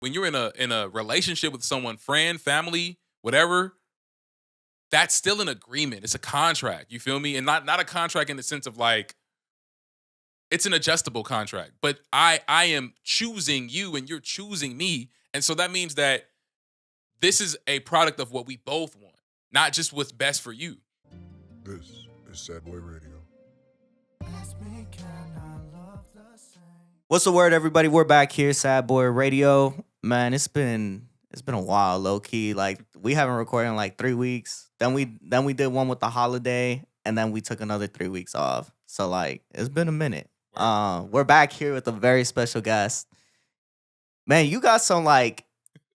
when you're in a relationship with someone, friend, family, whatever, that's still an agreement. It's a contract. You feel me? And not a contract in the sense of like it's an adjustable contract. But I am choosing you and you're choosing me. And so that means that this is a product of what we both want, not just what's best for you. This is Sad Boy Radio. What's the word, everybody? We're back here, Sad Boy Radio. Man, it's been a while, low key. Like we haven't recorded in like 3 weeks. Then we did one with the holiday, and then we took another 3 weeks off. So like it's been a minute. We're back here with a very special guest. Man, you got some like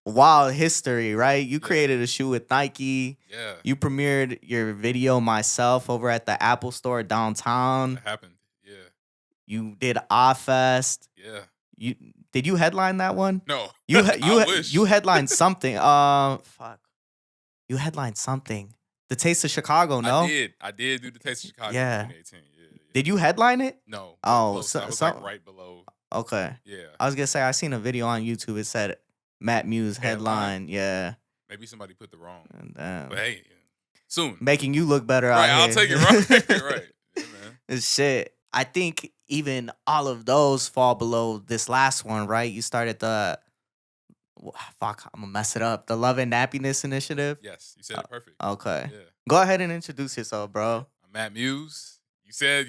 wild history, right? You created a shoe with Nike. Yeah. You premiered your video myself over at the Apple Store downtown. That happened. Yeah. You did Fest. Yeah. Did you headline that one? No. You I wish. you headlined something. Fuck. You headlined something. The Taste of Chicago, no? I did do the Taste of Chicago Yeah. in 2018. Yeah. Did you headline it? No. Oh, Close. so- I was so- like right below. Okay. Yeah. I was gonna say I seen a video on YouTube. It said Matt Muse headline. Yeah. Maybe somebody put the wrong. Damn. But hey, soon. Making you look better Right, out I'll here. take it right. Right. Yeah, man. It's shit. I think even all of those fall below this last one, right? You started the fuck, I'm gonna mess it up. The Love Nappyness initiative. Yes, you said it perfect. Okay. Yeah. Go ahead and introduce yourself, bro. I'm Matt Muse. You said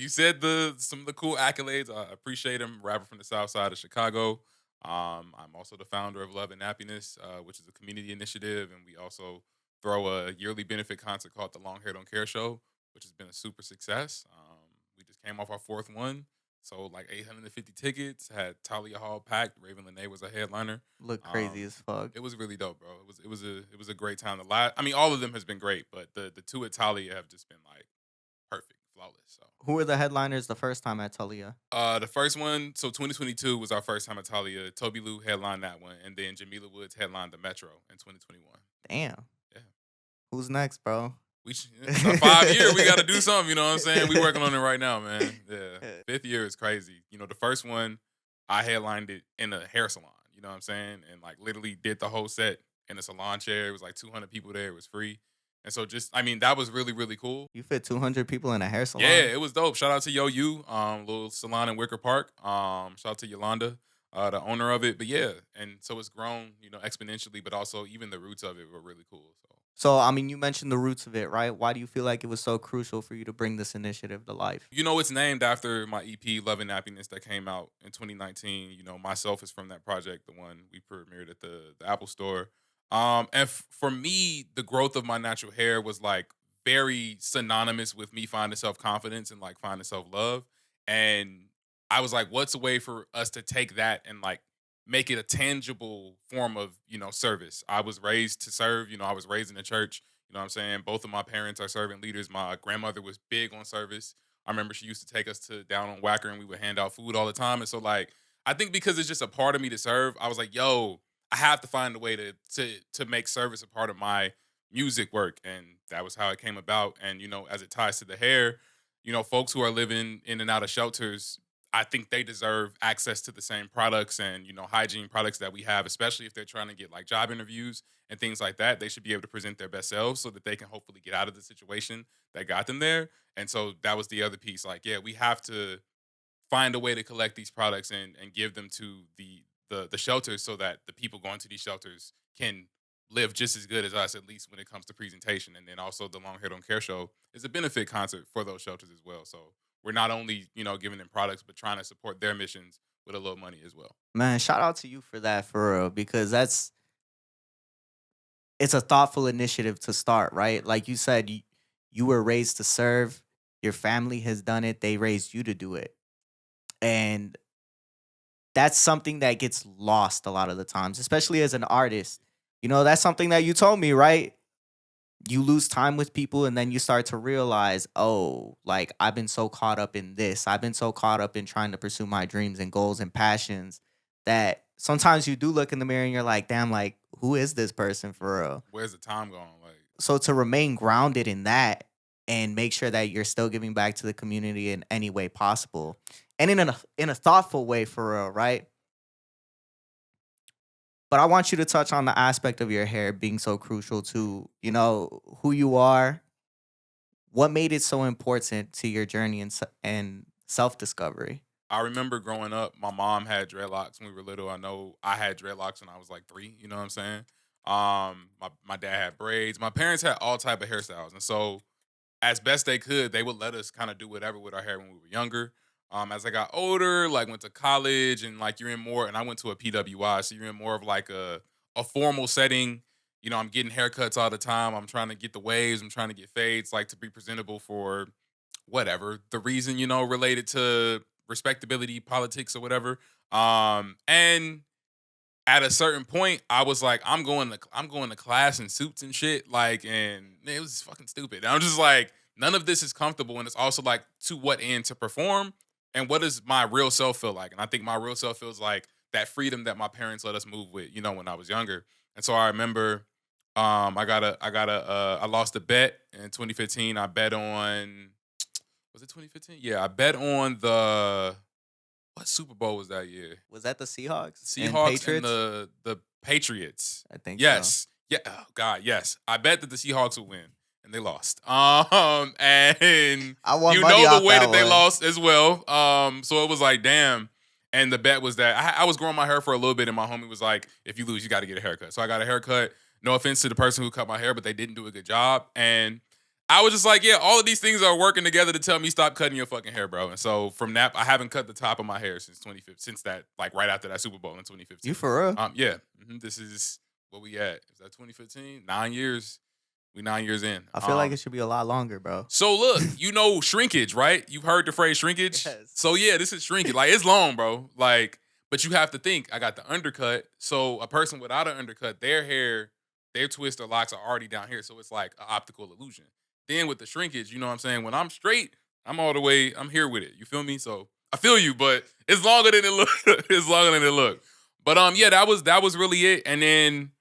some of the cool accolades. I appreciate them. Rapper from the South Side of Chicago. I'm also the founder of Love Nappyness, which is a community initiative, and we also throw a yearly benefit concert called the Long Hair Don't Care Show, which has been a super success. We just came off our fourth one, sold like 850 tickets, had Talia Hall packed. Raven Lene was a headliner. Look crazy as fuck. It was really dope, bro. It was a great time. All of them has been great, but the two at Talia have just been like perfect, flawless. So Who were the headliners the first time at Talia? the first one, so 2022 was our first time at Talia. Toby Lou headlined that one, and then Jamila Woods headlined the Metro in 2021. Damn. Yeah. Who's next, bro? It's our 5 year. We got to do something. You know what I'm saying? We working on it right now, man. Yeah. 5th year is crazy. You know, the first one, I headlined it in a hair salon. You know what I'm saying? And like literally did the whole set in a salon chair. It was like 200 people there. It was free. And so that was really, really cool. You fit 200 people in a hair salon? Yeah, it was dope. Shout out to Yo You, little salon in Wicker Park. Shout out to Yolanda, the owner of it. But yeah, and so it's grown, exponentially, but also even the roots of it were really cool. So, I mean, you mentioned the roots of it, right? Why do you feel like it was so crucial for you to bring this initiative to life? It's named after my EP, Love Nappyness, that came out in 2019. Myself is from that project, the one we premiered at the Apple Store. For me, the growth of my natural hair was like very synonymous with me finding self-confidence and like finding self-love. And I was like, what's a way for us to take that and like make it a tangible form of, service? I was raised to serve, I was raised in the church, you know what I'm saying? Both of my parents are servant leaders. My grandmother was big on service. I remember she used to take us to down on Wacker and we would hand out food all the time. And so like, I think because it's just a part of me to serve, I was like, yo, I have to find a way to make service a part of my music work. And that was how it came about. And, as it ties to the hair, folks who are living in and out of shelters, I think they deserve access to the same products and, hygiene products that we have, especially if they're trying to get like job interviews and things like that. They should be able to present their best selves so that they can hopefully get out of the situation that got them there. And so that was the other piece. Like, yeah, we have to find a way to collect these products and give them to the shelters so that the people going to these shelters can live just as good as us, at least when it comes to presentation. And then also the Long Hair Don't Care Show is a benefit concert for those shelters as well. So we're not only, giving them products, but trying to support their missions with a little money as well. Man, shout out to you for that, for real, because it's a thoughtful initiative to start, right? Like you said, you were raised to serve. Your family has done it. They raised you to do it. And that's something that gets lost a lot of the times, especially as an artist. That's something that you told me, right? You lose time with people and then you start to realize, oh, like I've been so caught up in this. I've been so caught up in trying to pursue my dreams and goals and passions that sometimes you do look in the mirror and you're like, damn, like, who is this person for real? Where's the time going? Like, So to remain grounded in that and make sure that you're still giving back to the community in any way possible and in a thoughtful way for real, right? But I want you to touch on the aspect of your hair being so crucial to, who you are. What made it so important to your journey and self-discovery? I remember growing up, my mom had dreadlocks when we were little. I know I had dreadlocks when I was like 3, you know what I'm saying? My dad had braids. My parents had all type of hairstyles. And so as best they could, they would let us kind of do whatever with our hair when we were younger. As I got older, like went to college and like you're in more, and I went to a PWI, so you're in more of like a formal setting. You know, I'm getting haircuts all the time. I'm trying to get the waves. I'm trying to get fades, like to be presentable for whatever the reason, related to respectability, politics, or whatever. And at a certain point, I was like, I'm going to class in suits and shit, like, and it was fucking stupid. And I'm just like, none of this is comfortable, and it's also like, to what end to perform, and what does my real self feel like? And I think my real self feels like that freedom that my parents let us move with, when I was younger. And so I remember, I lost a bet in 2015. I bet on, was it 2015? Yeah, I bet on what Super Bowl was that year? Was that the Seahawks and Seahawks and Patriots? the Patriots. I think so. Yes. Yeah. Oh God. Yes. I bet that the Seahawks would win, and they lost. And I won you money know the off way that that they one. lost as well. So it was like, damn. And the bet was that I was growing my hair for a little bit, and my homie was like, "If you lose, you got to get a haircut." So I got a haircut. No offense to the person who cut my hair, but they didn't do a good job. And I was just like, yeah, all of these things are working together to tell me stop cutting your fucking hair, bro. And so from that, I haven't cut the top of my hair since 2015, since that, like right after that Super Bowl in 2015. You for real? Yeah, this is what we at. Is that 2015? 9 years. We 9 years in. I feel like it should be a lot longer, bro. So look, shrinkage, right? You've heard the phrase shrinkage. Yes. So yeah, this is shrinkage. Like it's long, bro. Like, but you have to think. I got the undercut. So a person without an undercut, their hair, their twist or locks are already down here. So it's like an optical illusion. Then with the shrinkage, you know what I'm saying? When I'm straight, I'm all the way. I'm here with it. You feel me? So I feel you, but it's longer than it look. It's longer than it look. But yeah, that was really it. And then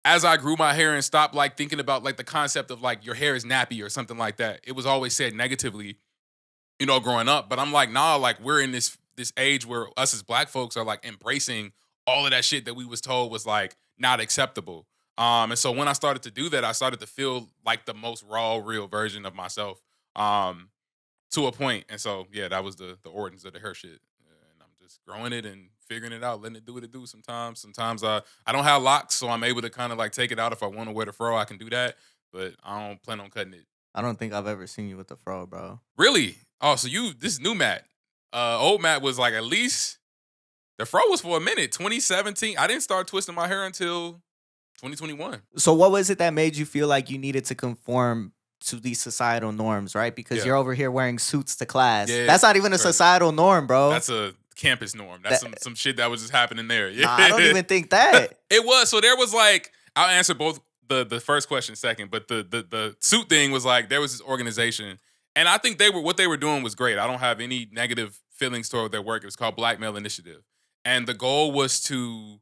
as I grew my hair and stopped like thinking about like the concept of like your hair is nappy or something like that, it was always said negatively, growing up. But I'm like, nah, like we're in this age where us as black folks are like embracing all of that shit that we was told was like not acceptable. And so when I started to do that, I started to feel like the most raw, real version of myself. To a point. And so yeah, that was the origins of the hair shit. And I'm just growing it and figuring it out, letting it do what it do sometimes. Sometimes I don't have locks, so I'm able to kind of like take it out if I want to wear the fro, I can do that. But I don't plan on cutting it. I don't think I've ever seen you with the fro, bro. Really? Oh, so this is new Matt. Old Matt was like at least the fro was for a minute. 2017. I didn't start twisting my hair until 2021. So what was it that made you feel like you needed to conform to these societal norms, right? Because Yeah. you're over here wearing suits to class. Yeah, That's not even a crazy. societal norm, bro. That's a campus norm. That's some shit that was just happening there. Yeah. Nah, I don't even think that. It was. So there was like, I'll answer both the first question second, but the suit thing was like there was this organization, and I think what they were doing was great. I don't have any negative feelings toward their work. It was called Black Male Initiative. And the goal was to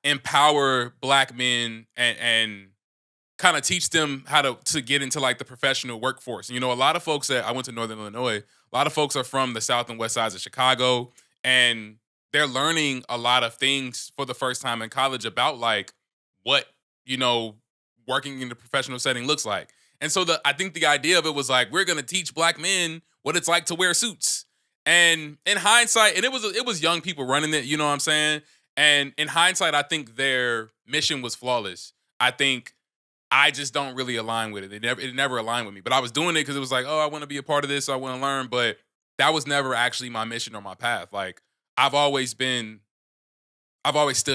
empower black men and kind of teach them how to get into like the professional workforce. A lot of folks that I went to Northern Illinois, a lot of folks are from the South and West sides of Chicago, and they're learning a lot of things for the first time in college about like what, working in the professional setting looks like. And so I think the idea of it was like, we're going to teach black men what it's like to wear suits. And in hindsight, and it was young people running it, you know what I'm saying? And in hindsight, I think their mission was flawless. I think I just don't really align with it. It never aligned with me. But I was doing it because it was like, oh, I want to be a part of this. So I want to learn. But that was never actually my mission or my path. Like I've always stood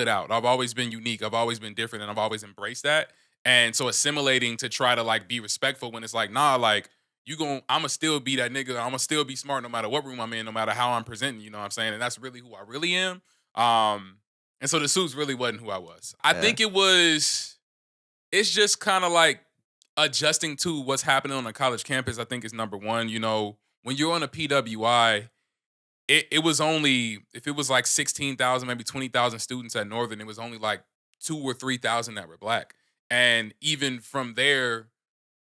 out. I've always been unique. I've always been different, and I've always embraced that. And so assimilating to try to like be respectful when it's like, nah, like I'ma still be that nigga. I'ma still be smart no matter what room I'm in, no matter how I'm presenting. You know what I'm saying? And that's really who I really am. And so the suits really wasn't who I was. I think it's just kind of like adjusting to what's happening on a college campus. I think is number one. When you're on a PWI, it was only, if it was like 16,000, maybe 20,000 students at Northern, it was only like 2,000 or 3,000 that were black. And even from there,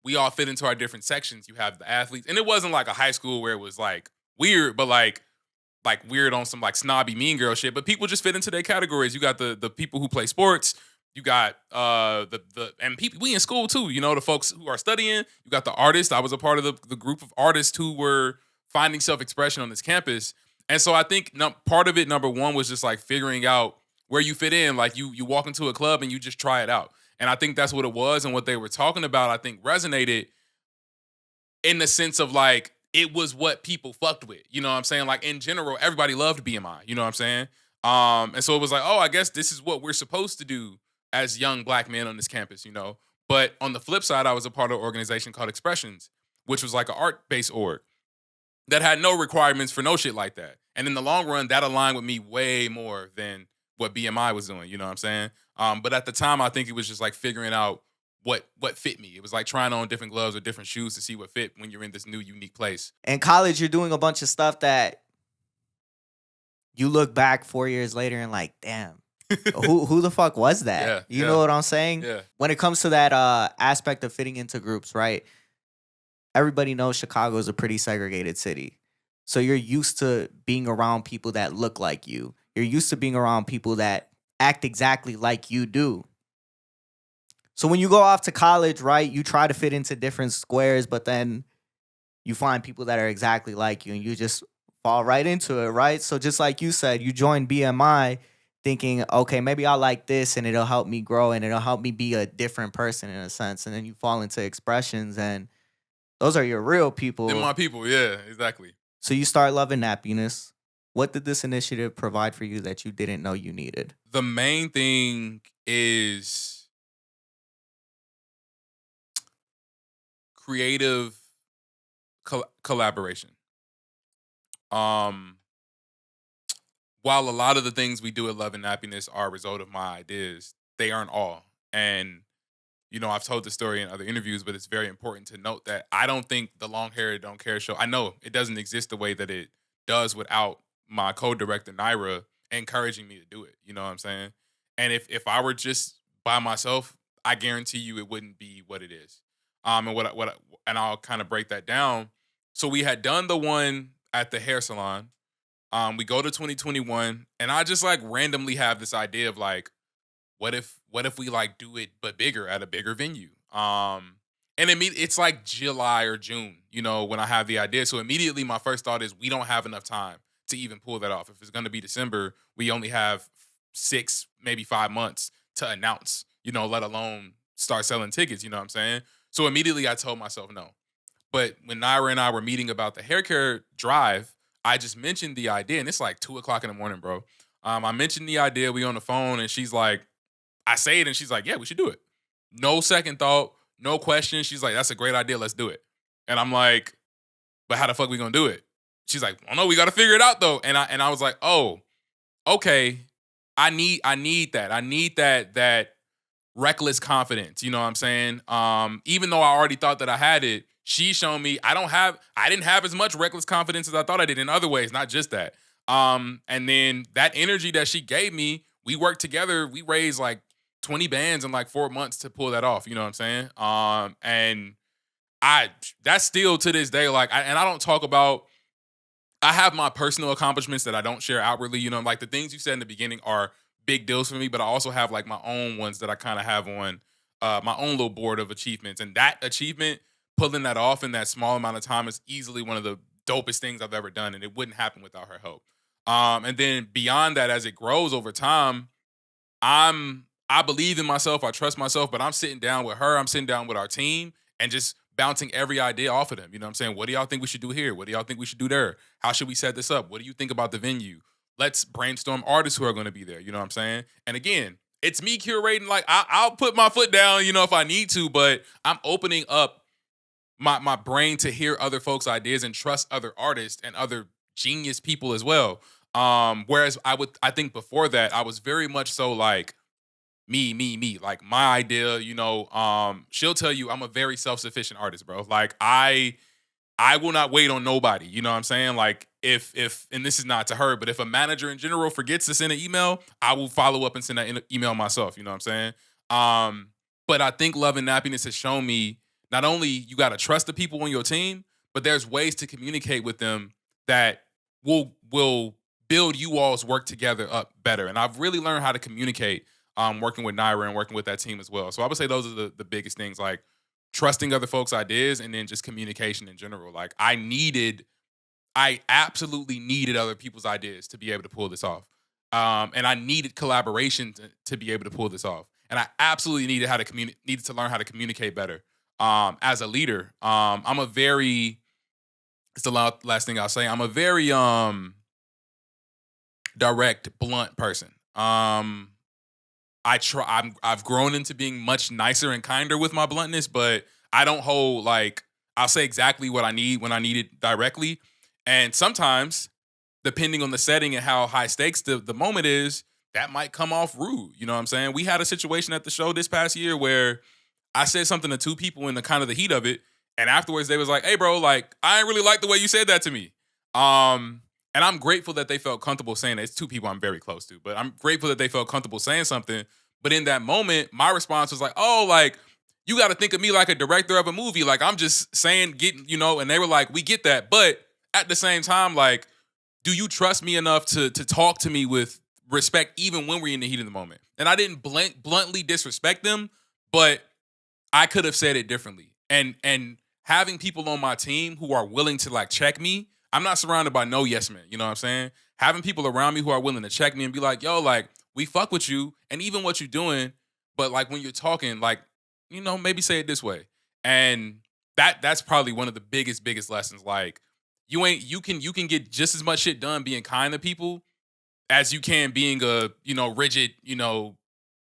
we all fit into our different sections. You have the athletes, and it wasn't like a high school where it was like weird, but like like weird on some like snobby mean girl shit, but people just fit into their categories. You got the people who play sports, you got the and people we in school too, you know, the folks who are studying, you got the artists. I was a part of the group of artists who were finding self-expression on this campus. And so I think part of it, number one, was just like figuring out where you fit in. Like you walk into a club and you just try it out. And I think that's what it was. And what they were talking about, I think resonated in the sense of like it was what people fucked with. You know what I'm saying? Like in general, everybody loved BMI. You know what I'm saying? And so it was like, oh, I guess this is what we're supposed to do as young black men on this campus, you know. But on the flip side, I was a part of an organization called Expressions, which was like an art-based org that had no requirements for no shit like that. And in the long run, that aligned with me way more than what BMI was doing. You know what I'm saying? But at the time, I think it was just like figuring out what fit me. It was like trying on different gloves or different shoes to see what fit when you're in this new unique place. In college, you're doing a bunch of stuff that you look back 4 years later and like, damn, who the fuck was that? Yeah, You yeah. know what I'm saying? Yeah. When it comes to that aspect of fitting into groups, right? Everybody knows Chicago is a pretty segregated city. So you're used to being around people that look like you. You're used to being around people that act exactly like you do. So when you go off to college, right, you try to fit into different squares, but then you find people that are exactly like you and you just fall right into it, right? So just like you said, you join BMI thinking, okay, maybe I like this and it'll help me grow and it'll help me be a different person in a sense. And then you fall into Expressions and those are your real people. They're my people. Yeah, exactly. So you start loving Nappyness. What did this initiative provide for you that you didn't know you needed? The main thing is creative collaboration. While a lot of the things we do at Love and Nappyness are a result of my ideas, they aren't all. And you know, I've told the story in other interviews, but it's very important to note that I don't think the Long Hair Don't Care show, I know it doesn't exist the way that it does without my co-director Naira encouraging me to do it. You know what I'm saying? And if I were just by myself, I guarantee you it wouldn't be what it is. And I'll kind of break that down. So we had done the one at the hair salon. We go to 2021, and I just like randomly have this idea of like, what if we like do it but bigger at a bigger venue? And it's like July or June, you know, when I have the idea. So immediately my first thought is we don't have enough time to even pull that off. If it's going to be December, we only have 6, maybe 5 months to announce, you know, let alone start selling tickets, you know what I'm saying? So immediately I told myself no. But when Naira and I were meeting about the hair care drive, I just mentioned the idea, and it's like 2:00 in the morning, bro. I mentioned the idea. We on the phone, and she's like, I say it, and she's like, "Yeah, we should do it." No second thought, no question. She's like, "That's a great idea. Let's do it." And I'm like, "But how the fuck we gonna do it?" She's like, "Oh no, we got to figure it out though." And I was like, "Oh, okay. I need that. I need that reckless confidence. You know what I'm saying? Even though I already thought that I had it, she's shown me I didn't have as much reckless confidence as I thought I did in other ways, not just that. And then that energy that she gave me, we worked together. We raised like 20 bands in like 4 months to pull that off. You know what I'm saying? And that's still to this day, like, and I don't talk about, I have my personal accomplishments that I don't share outwardly. You know, like the things you said in the beginning are big deals for me, but I also have like my own ones that I kind of have on my own little board of achievements. And that achievement, pulling that off in that small amount of time, is easily one of the dopest things I've ever done. And it wouldn't happen without her help. And then beyond that, as it grows over time, I believe in myself, I trust myself, but I'm sitting down with her, I'm sitting down with our team and just bouncing every idea off of them. You know what I'm saying? What do y'all think we should do here? What do y'all think we should do there? How should we set this up? What do you think about the venue? Let's brainstorm artists who are going to be there. You know what I'm saying? And again, it's me curating. Like I'll put my foot down, you know, if I need to, but I'm opening up my brain to hear other folks' ideas and trust other artists and other genius people as well. Whereas I think before that, I was very much so like me, like my idea, you know. She'll tell you I'm a very self-sufficient artist, bro. Like I will not wait on nobody. You know what I'm saying? Like if and this is not to her, but if a manager in general forgets to send an email, I will follow up and send that email myself. You know what I'm saying? But I think Love and Nappyness has shown me not only you got to trust the people on your team, but there's ways to communicate with them that will build you all's work together up better. And I've really learned how to communicate working with Naira and working with that team as well. So I would say those are the biggest things, like trusting other folks' ideas and then just communication in general. Like I absolutely needed other people's ideas to be able to pull this off. And I needed collaboration to be able to pull this off. And I absolutely needed to learn how to communicate better. As a leader, I'm a very it's the last thing I'll say. I'm a very direct, blunt person. I've grown into being much nicer and kinder with my bluntness, but I don't hold like I'll say exactly what I need when I need it directly. And sometimes, depending on the setting and how high stakes the moment is, that might come off rude. You know what I'm saying? We had a situation at the show this past year where I said something to two people in the kind of the heat of it, and afterwards they was like, "Hey, bro, like I ain't really like the way you said that to me." And I'm grateful that they felt comfortable saying that. It's two people I'm very close to, but I'm grateful that they felt comfortable saying something. But in that moment, my response was like, "Oh, like you got to think of me like a director of a movie. Like I'm just saying, getting, you know." And they were like, "We get that, but at the same time, like, do you trust me enough to talk to me with respect, even when we're in the heat of the moment?" And I didn't bluntly disrespect them, but I could have said it differently. And having people on my team who are willing to like check me, I'm not surrounded by no yes men. You know what I'm saying? Having people around me who are willing to check me and be like, "Yo, like we fuck with you and even what you're doing, but like when you're talking, like, you know, maybe say it this way." And that's probably one of the biggest lessons. Like you can get just as much shit done being kind to people as you can being a, you know, rigid, you know,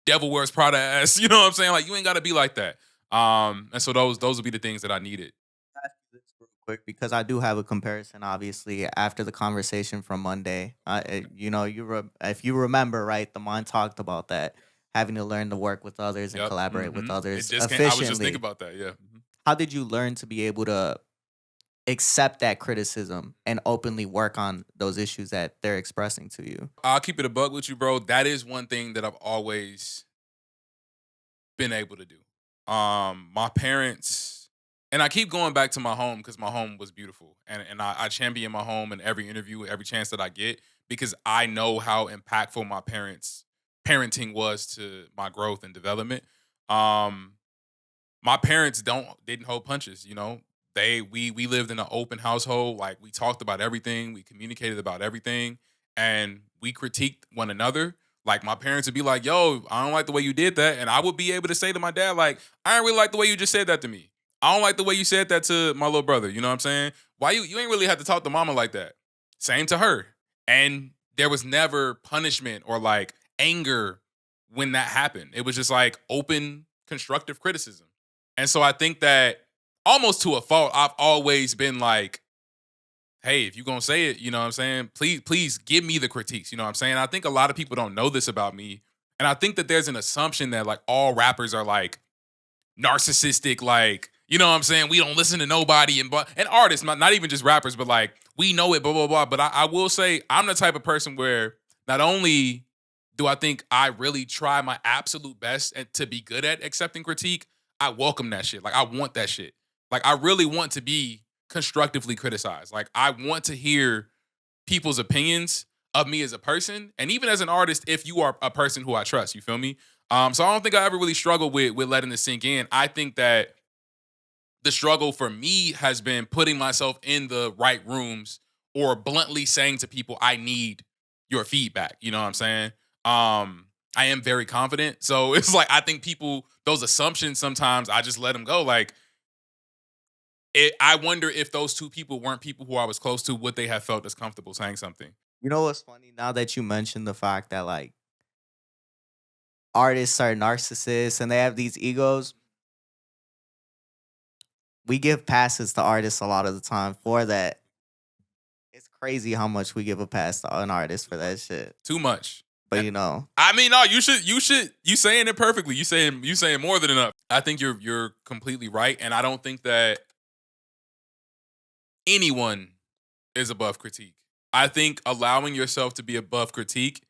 devil wears Prada ass. You know what I'm saying? Like you ain't gotta be like that. And so those would be the things that I needed. Ask you this real quick because I do have a comparison. Obviously, after the conversation from Monday, you know, if you remember, right, the mind talked about that having to learn to work with others and Yep. collaborate with It others just can't. I was just thinking efficiently. about that. Yeah. How did you learn to be able to accept that criticism and openly work on those issues that they're expressing to you? I'll keep it a bug with you, bro. That is one thing that I've always been able to do. My parents, and I keep going back to my home because my home was beautiful, and I champion my home in every interview, every chance that I get, because I know how impactful my parents' parenting was to my growth and development. Um, my parents didn't hold punches. You know, we lived in an open household. Like we talked about everything, we communicated about everything, and we critiqued one another. Like my parents would be like, "Yo, I don't like the way you did that," and I would be able to say to my dad, like, "I don't really like the way you just said that to me. I don't like the way you said that to my little brother." You know what I'm saying? Why you ain't really have to talk to mama like that? Same to her, and there was never punishment or like anger when that happened. It was just like open, constructive criticism. And so I think that almost to a fault, I've always been like, "Hey, if you're gonna say it, you know what I'm saying, please give me the critiques." You know what I'm saying? I think a lot of people don't know this about me. And I think that there's an assumption that like all rappers are like narcissistic, like, you know what I'm saying? We don't listen to nobody and artists, not even just rappers, but like we know it, blah, blah, blah. But I will say I'm the type of person where not only do I think I really try my absolute best to be good at accepting critique, I welcome that shit. Like I want that shit. Like I really want to be constructively criticized. Like I want to hear people's opinions of me as a person and even as an artist if you are a person who I trust. You feel me? So I don't think I ever really struggled with letting this sink in. I think that the struggle for me has been putting myself in the right rooms or bluntly saying to people, "I need your feedback." You know what I'm saying? I am very confident. So it's like I think people, those assumptions sometimes I just let them go. Like I wonder if those two people weren't people who I was close to, would they have felt as comfortable saying something? You know what's funny? Now that you mentioned the fact that like artists are narcissists and they have these egos, we give passes to artists a lot of the time for that. It's crazy how much we give a pass to an artist for that shit. Too much. But And you know, I mean, no, you saying it perfectly. You saying more than enough. I think you're completely right. And I don't think that anyone is above critique. I think allowing yourself to be above critique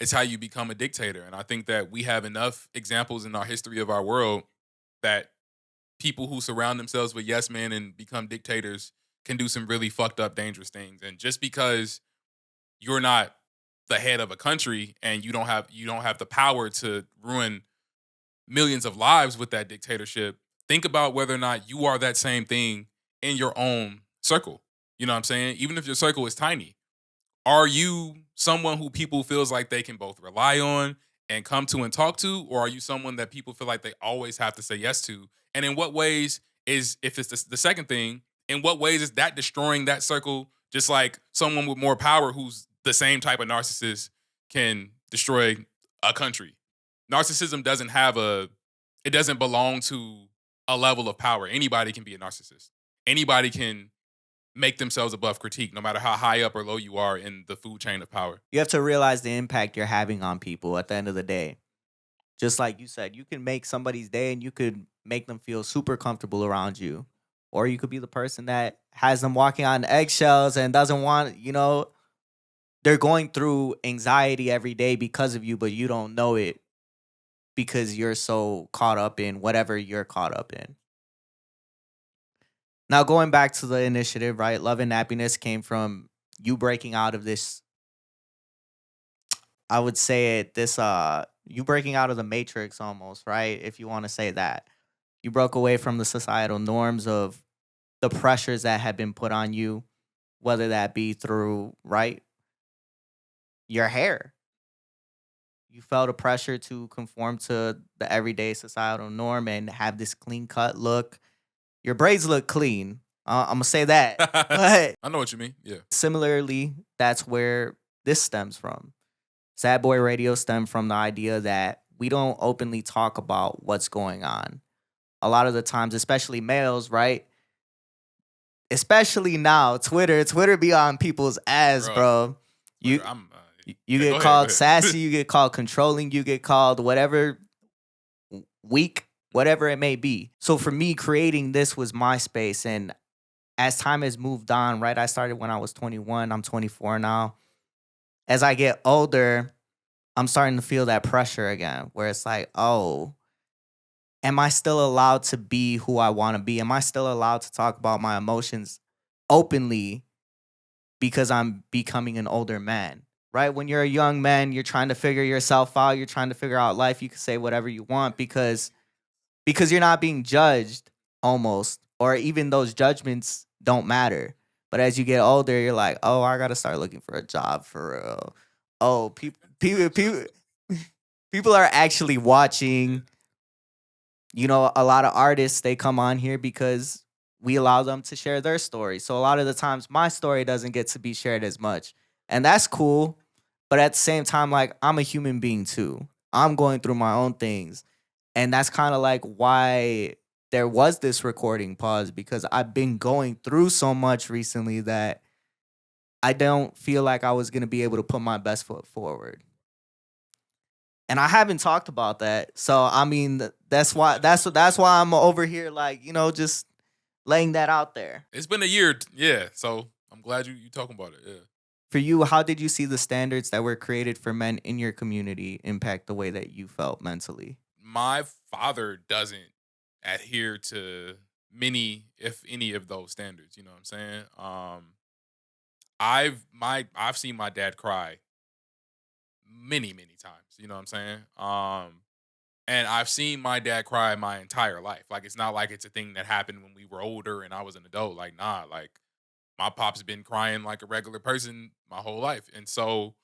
is how you become a dictator. And I think that we have enough examples in our history of our world that people who surround themselves with yes men and become dictators can do some really fucked up, dangerous things. And just because you're not the head of a country and you don't have the power to ruin millions of lives with that dictatorship. Think about whether or not you are that same thing in your own circle. You know what I'm saying? Even if your circle is tiny, are you someone who people feels like they can both rely on and come to and talk to, or are you someone that people feel like they always have to say yes to? And in what ways is, if it's the second thing, in what ways is that destroying that circle? Just like someone with more power who's the same type of narcissist can destroy a country. Narcissism doesn't have it doesn't belong to a level of power. Anybody can be a narcissist. Anybody can make themselves above critique, no matter how high up or low you are in the food chain of power. You have to realize the impact you're having on people at the end of the day. Just like you said, you can make somebody's day and you could make them feel super comfortable around you. Or you could be the person that has them walking on eggshells and doesn't want, they're going through anxiety every day because of you, but you don't know it because you're so caught up in whatever you're caught up in. Now, going back to the initiative, right? Love and Nappiness came from you breaking out of this, I would say it, you breaking out of the matrix almost, right? If you want to say that. You broke away from the societal norms of the pressures that had been put on you, whether that be through, right, your hair. You felt a pressure to conform to the everyday societal norm and have this clean cut look. Your braids look clean. I'm gonna say that. But I know what you mean. Yeah. similarly, that's where this stems from. Sad Boy Radio stemmed from the idea that we don't openly talk about what's going on. A lot of the times, especially males, right? Especially now, Twitter be on people's ass, bro. You I'm, you yeah, get go called ahead. sassy, you get called controlling, you get called whatever, weak, whatever it may be. So for me, creating this was my space. And as time has moved on, right? I started when I was 21. I'm 24 now. As I get older, I'm starting to feel that pressure again, where it's like, oh, am I still allowed to be who I want to be? Am I still allowed to talk about my emotions openly because I'm becoming an older man? Right? When you're a young man, you're trying to figure yourself out, you're trying to figure out life, you can say whatever you want because you're not being judged almost, or even those judgments don't matter. But as you get older, you're like, oh, I gotta start looking for a job for real. Oh, people are actually watching. A lot of artists, they come on here because we allow them to share their story. So a lot of the times my story doesn't get to be shared as much. And that's cool. But at the same time, like, I'm a human being too. I'm going through my own things. And that's kind of like why there was this recording pause, because I've been going through so much recently that I don't feel like I was going to be able to put my best foot forward. And I haven't talked about that. So I mean, that's why I'm over here, like, just laying that out there. It's been a year, yeah. So I'm glad you talking about it. Yeah. For you, how did you see the standards that were created for men in your community impact the way that you felt mentally? My father doesn't adhere to many, if any, of those standards. You know what I'm saying? I've seen my dad cry many times. You know what I'm saying? And I've seen my dad cry my entire life. Like, it's not like it's a thing that happened when we were older and I was an adult. Like, nah. Like, my pop's been crying like a regular person my whole life, and so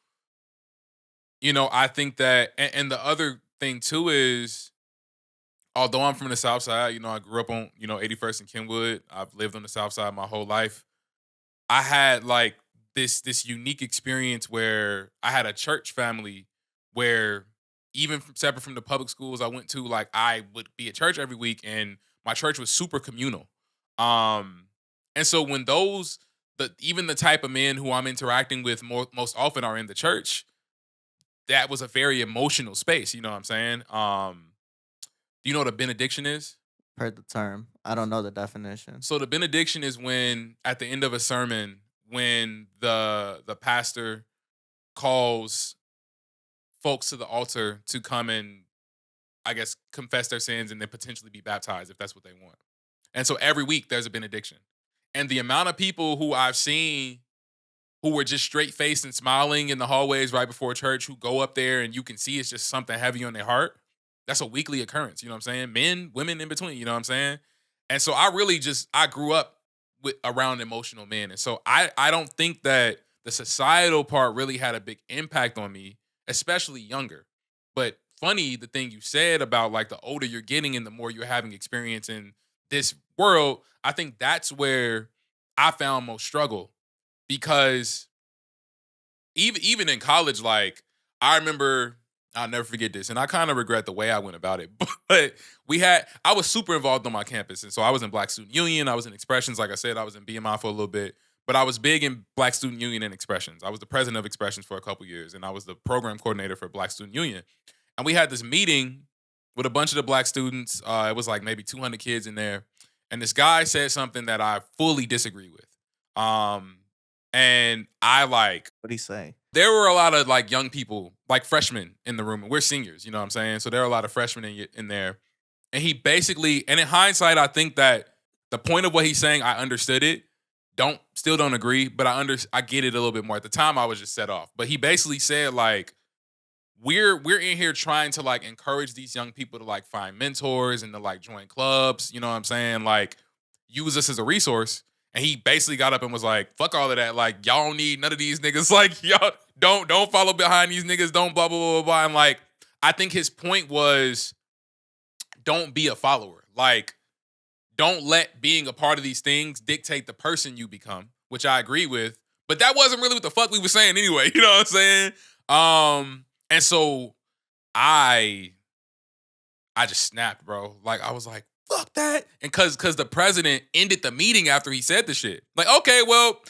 I think that, and the other thing too is, although I'm from the South Side, I grew up on 81st and Kenwood. I've lived on the South Side my whole life. I had like this unique experience where I had a church family where, even separate from the public schools I went to, like, I would be at church every week, and my church was super communal. Um, and so when even the type of men who I'm interacting with most often are in the church, that was a very emotional space. You know what I'm saying? Do you know what a benediction is? Heard the term. I don't know the definition. So the benediction is when, at the end of a sermon, when the pastor calls folks to the altar to come and, I guess, confess their sins and then potentially be baptized if that's what they want. And so every week there's a benediction. And the amount of people who I've seen who were just straight faced and smiling in the hallways right before church, who go up there and you can see it's just something heavy on their heart. That's a weekly occurrence. You know what I'm saying? Men, women in between. You know what I'm saying? And so I grew up with around emotional men, and so I don't think that the societal part really had a big impact on me, especially younger. But funny the thing you said about like the older you're getting and the more you're having experience in this world, I think that's where I found most struggle because even in college, like I remember, I'll never forget this, and I kind of regret the way I went about it. But I was super involved on my campus, and so I was in Black Student Union, I was in Expressions, like I said, I was in BMI for a little bit, but I was big in Black Student Union and Expressions. I was the president of Expressions for a couple years, and I was the program coordinator for Black Student Union. And we had this meeting with a bunch of the Black students. It was like maybe 200 kids in there, and this guy said something that I fully disagree with. Um, and I like What do you say? there were a lot of like young people, like freshmen in the room, and we're seniors, you know what I'm saying? So there are a lot of freshmen in there. And he basically, and in hindsight, I think that the point of what he's saying, I understood it. Still don't agree, but I get it a little bit more. At the time, I was just set off. But he basically said, like, we're in here trying to like encourage these young people to like find mentors and to like join clubs, you know what I'm saying? Like use us as a resource. And he basically got up and was like, fuck all of that. Like, y'all don't need none of these niggas. Like, y'all don't follow behind these niggas. Don't blah, blah, blah, blah, blah. And like, I think his point was don't be a follower. Like, don't let being a part of these things dictate the person you become, which I agree with. But that wasn't really what the fuck we were saying anyway. You know what I'm saying? And so I just snapped, bro. Like I was like, fuck that. And cause the president ended the meeting after he said the shit. Like, okay, well,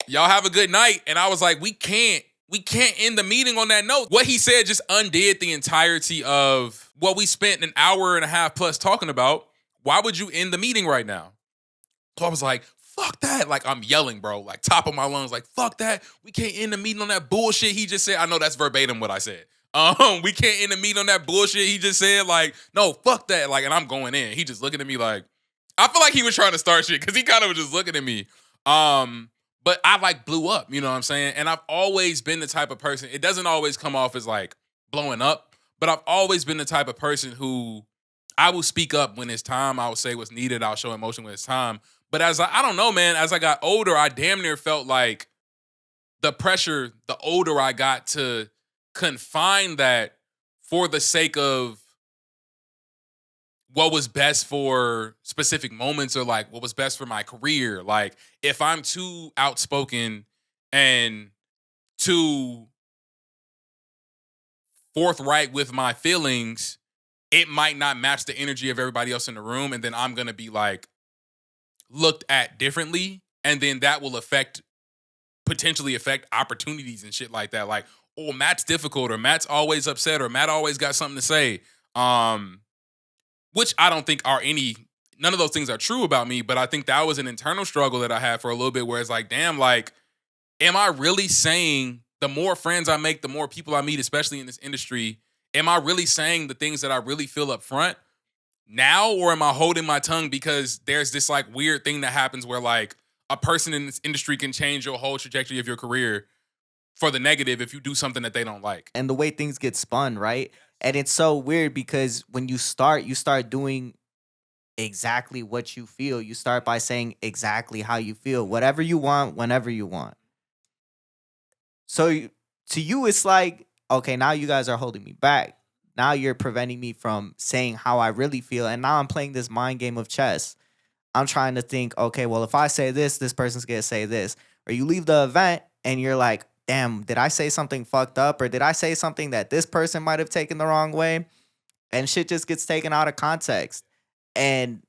y'all have a good night. And I was like, we can't end the meeting on that note. What he said just undid the entirety of what we spent an hour and a half plus talking about. Why would you end the meeting right now? So I was like, fuck that. Like, I'm yelling, bro, like top of my lungs, like, fuck that. We can't end the meeting on that bullshit he just said. I know that's verbatim what I said. We can't end the meeting on that bullshit he just said. Like, no, fuck that. Like, and I'm going in. He just looking at me like, I feel like he was trying to start shit because he kind of was just looking at me. But I like blew up, you know what I'm saying? And I've always been the type of person, it doesn't always come off as like blowing up, but I've always been the type of person who I will speak up when it's time. I will say what's needed. I'll show emotion when it's time. But I don't know, man, as I got older, I damn near felt like the pressure, the older I got to confine that for the sake of what was best for specific moments or like what was best for my career. Like if I'm too outspoken and too forthright with my feelings, it might not match the energy of everybody else in the room. And then I'm going to be like looked at differently. And then that will potentially affect opportunities and shit like that. Like, oh, Matt's difficult or Matt's always upset or Matt always got something to say. Which I don't think none of those things are true about me, but I think that was an internal struggle that I had for a little bit where it's like, damn, like, am I really saying the more friends I make, the more people I meet, especially in this industry, am I really saying the things that I really feel up front now, or am I holding my tongue because there's this like weird thing that happens where like a person in this industry can change your whole trajectory of your career for the negative if you do something that they don't like. And the way things get spun, right? And it's so weird because when you start doing exactly what you feel. You start by saying exactly how you feel, whatever you want, whenever you want. So to you, it's like, okay, now you guys are holding me back. Now you're preventing me from saying how I really feel. And now I'm playing this mind game of chess. I'm trying to think, okay, well, if I say this, this person's going to say this. Or you leave the event and you're like, damn, did I say something fucked up? Or did I say something that this person might have taken the wrong way? And shit just gets taken out of context. And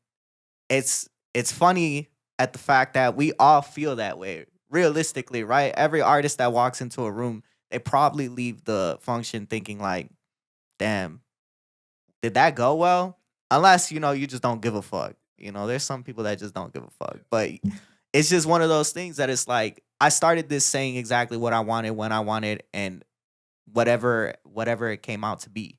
it's funny at the fact that we all feel that way. Realistically, right? Every artist that walks into a room, they probably leave the function thinking like, damn, did that go well? Unless, you just don't give a fuck. There's some people that just don't give a fuck. But it's just one of those things that it's like, I started this saying exactly what I wanted, when I wanted, and whatever it came out to be.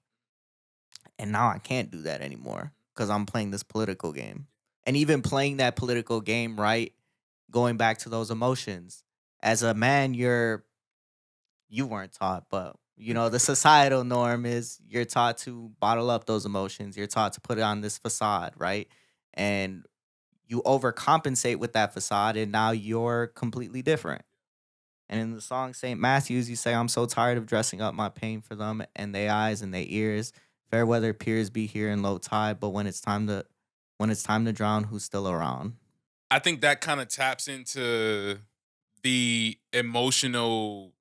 And now I can't do that anymore because I'm playing this political game. And even playing that political game, right? Going back to those emotions. as a man, you weren't taught, but the societal norm is you're taught to bottle up those emotions. You're taught to put it on this facade, right? And you overcompensate with that facade, and now you're completely different. And in the song St. Matthews, you say, I'm so tired of dressing up my pain for them and their eyes and their ears. Fair weather peers be here in low tide, but when it's time to drown, who's still around? I think that kind of taps into the emotional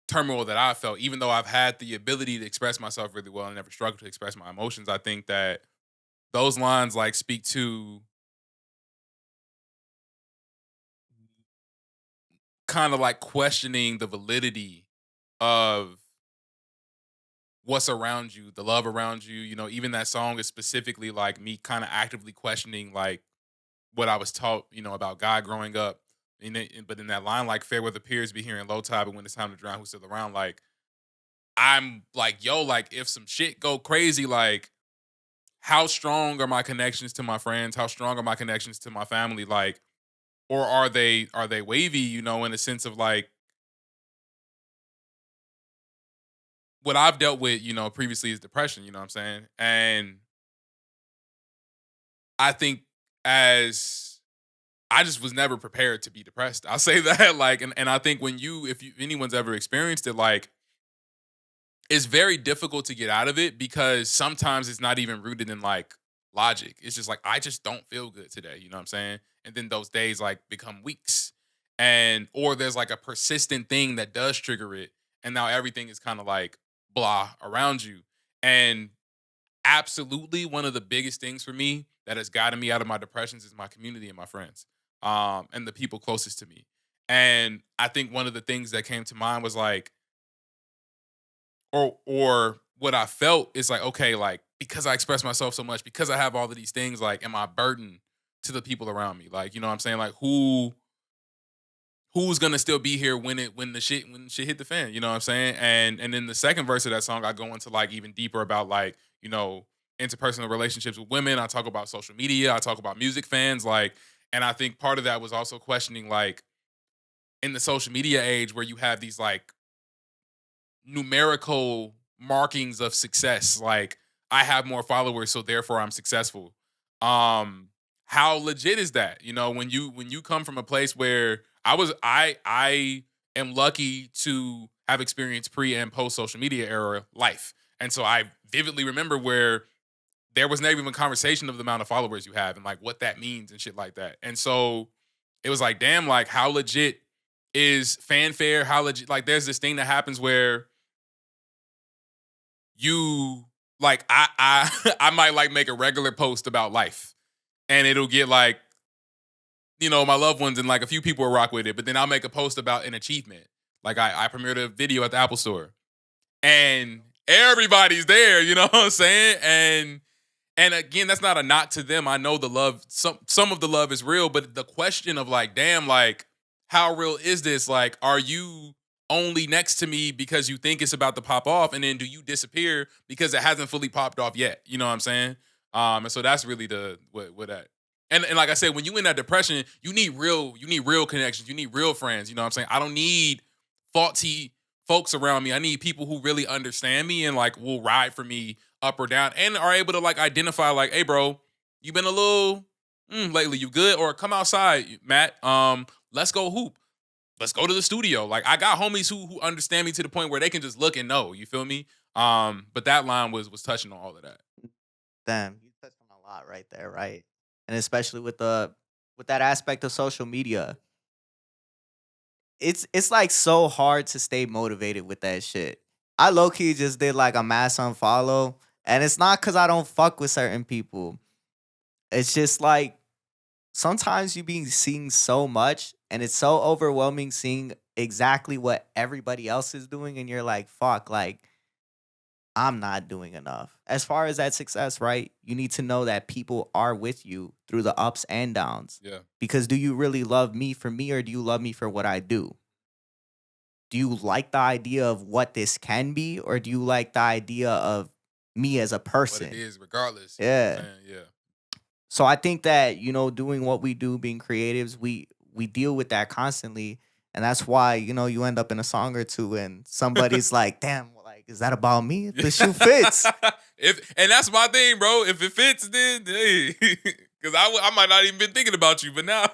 turmoil that I felt, even though I've had the ability to express myself really well and never struggled to express my emotions. I think that those lines like speak to kind of like questioning the validity of what's around you, the love around you. Even that song is specifically like me kind of actively questioning like what I was taught, about God growing up. But in that line, like fair weather peers be here in low tide, but when it's time to drown, who's still around? Like I'm like, yo, like if some shit go crazy, like how strong are my connections to my friends? How strong are my connections to my family? Like, or are they wavy? In a sense of like what I've dealt with, previously is depression. You know what I'm saying? And I think as I just was never prepared to be depressed. I'll say that. Like, and I think if anyone's ever experienced it, like it's very difficult to get out of it because sometimes it's not even rooted in like logic. It's just like I just don't feel good today, you know what I'm saying? And then those days like become weeks. And or there's like a persistent thing that does trigger it and now everything is kind of like blah around you. And absolutely one of the biggest things for me that has gotten me out of my depressions is my community and my friends. And the people closest to me. And I think one of the things that came to mind was like or what I felt is like, okay, like because I express myself so much, because I have all of these things, like, am I a burden to the people around me? Like, you know what I'm saying? Like who's gonna still be here when shit hit the fan, you know what I'm saying? And then the second verse of that song, I go into like even deeper about like, interpersonal relationships with women. I talk about social media, I talk about music fans, like, and I think part of that was also questioning like in the social media age where you have these like numerical markings of success. Like I have more followers, so therefore I'm successful. Um, how legit is that? When you come from a place where I am lucky to have experienced pre and post social media era life. And so I vividly remember where there was never even conversation of the amount of followers you have and like what that means and shit like that. And so it was like, damn, like how legit is fanfare? How legit like there's this thing that happens where you like I I might like make a regular post about life and it'll get like my loved ones and like a few people will rock with it, but then I'll make a post about an achievement. Like I premiered a video at the Apple Store and everybody's there, you know what I'm saying? And again, that's not a knock to them. I know the love, some of the love is real, but the question of like, damn, like, how real is this? Like, are you only next to me because you think it's about to pop off, and then do you disappear because it hasn't fully popped off yet? You know what I'm saying? And so that's really the what that. And like I said, when you in that depression, you need real connections, you need real friends. You know what I'm saying? I don't need faulty folks around me. I need people who really understand me and like will ride for me up or down and are able to like identify like, hey bro, you been a little lately, you good? Or come outside, Matt. Let's go hoop. Let's go to the studio. Like I got homies who understand me to the point where they can just look and know. You feel me? But that line was touching on all of that. Damn, you touched on a lot right there, right? And especially with that aspect of social media, it's like so hard to stay motivated with that shit. I low key just did like a mass unfollow, and it's not because I don't fuck with certain people. It's just like sometimes you be seeing so much, and it's so overwhelming seeing exactly what everybody else is doing, and you're like, fuck, like I'm not doing enough. As far as that success, right? You need to know that people are with you through the ups and downs. Yeah. Because do you really love me for me, or do you love me for what I do? Do you like the idea of what this can be, or do you like the idea of me as a What it person? is, regardless. You know what I'm Yeah. saying? Yeah. So I think that, doing what we do, being creatives, we deal with that constantly. And that's why, you end up in a song or two and somebody's like, damn, well, like, is that about me? The shoe fits. And that's my thing, bro. If it fits, then hey, because I might not even been thinking about you, but now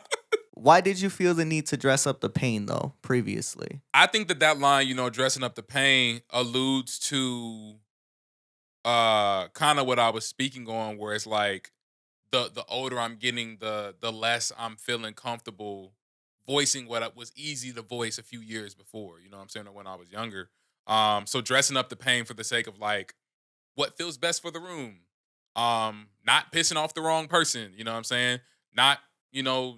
Why did you feel the need to dress up the pain though, previously? I think that line, dressing up the pain, alludes to kind of what I was speaking on, where it's like the older I'm getting, the less I'm feeling comfortable voicing what was easy to voice a few years before. You know what I'm saying? Or when I was younger. So dressing up the pain for the sake of like what feels best for the room. Not pissing off the wrong person, you know what I'm saying? Not,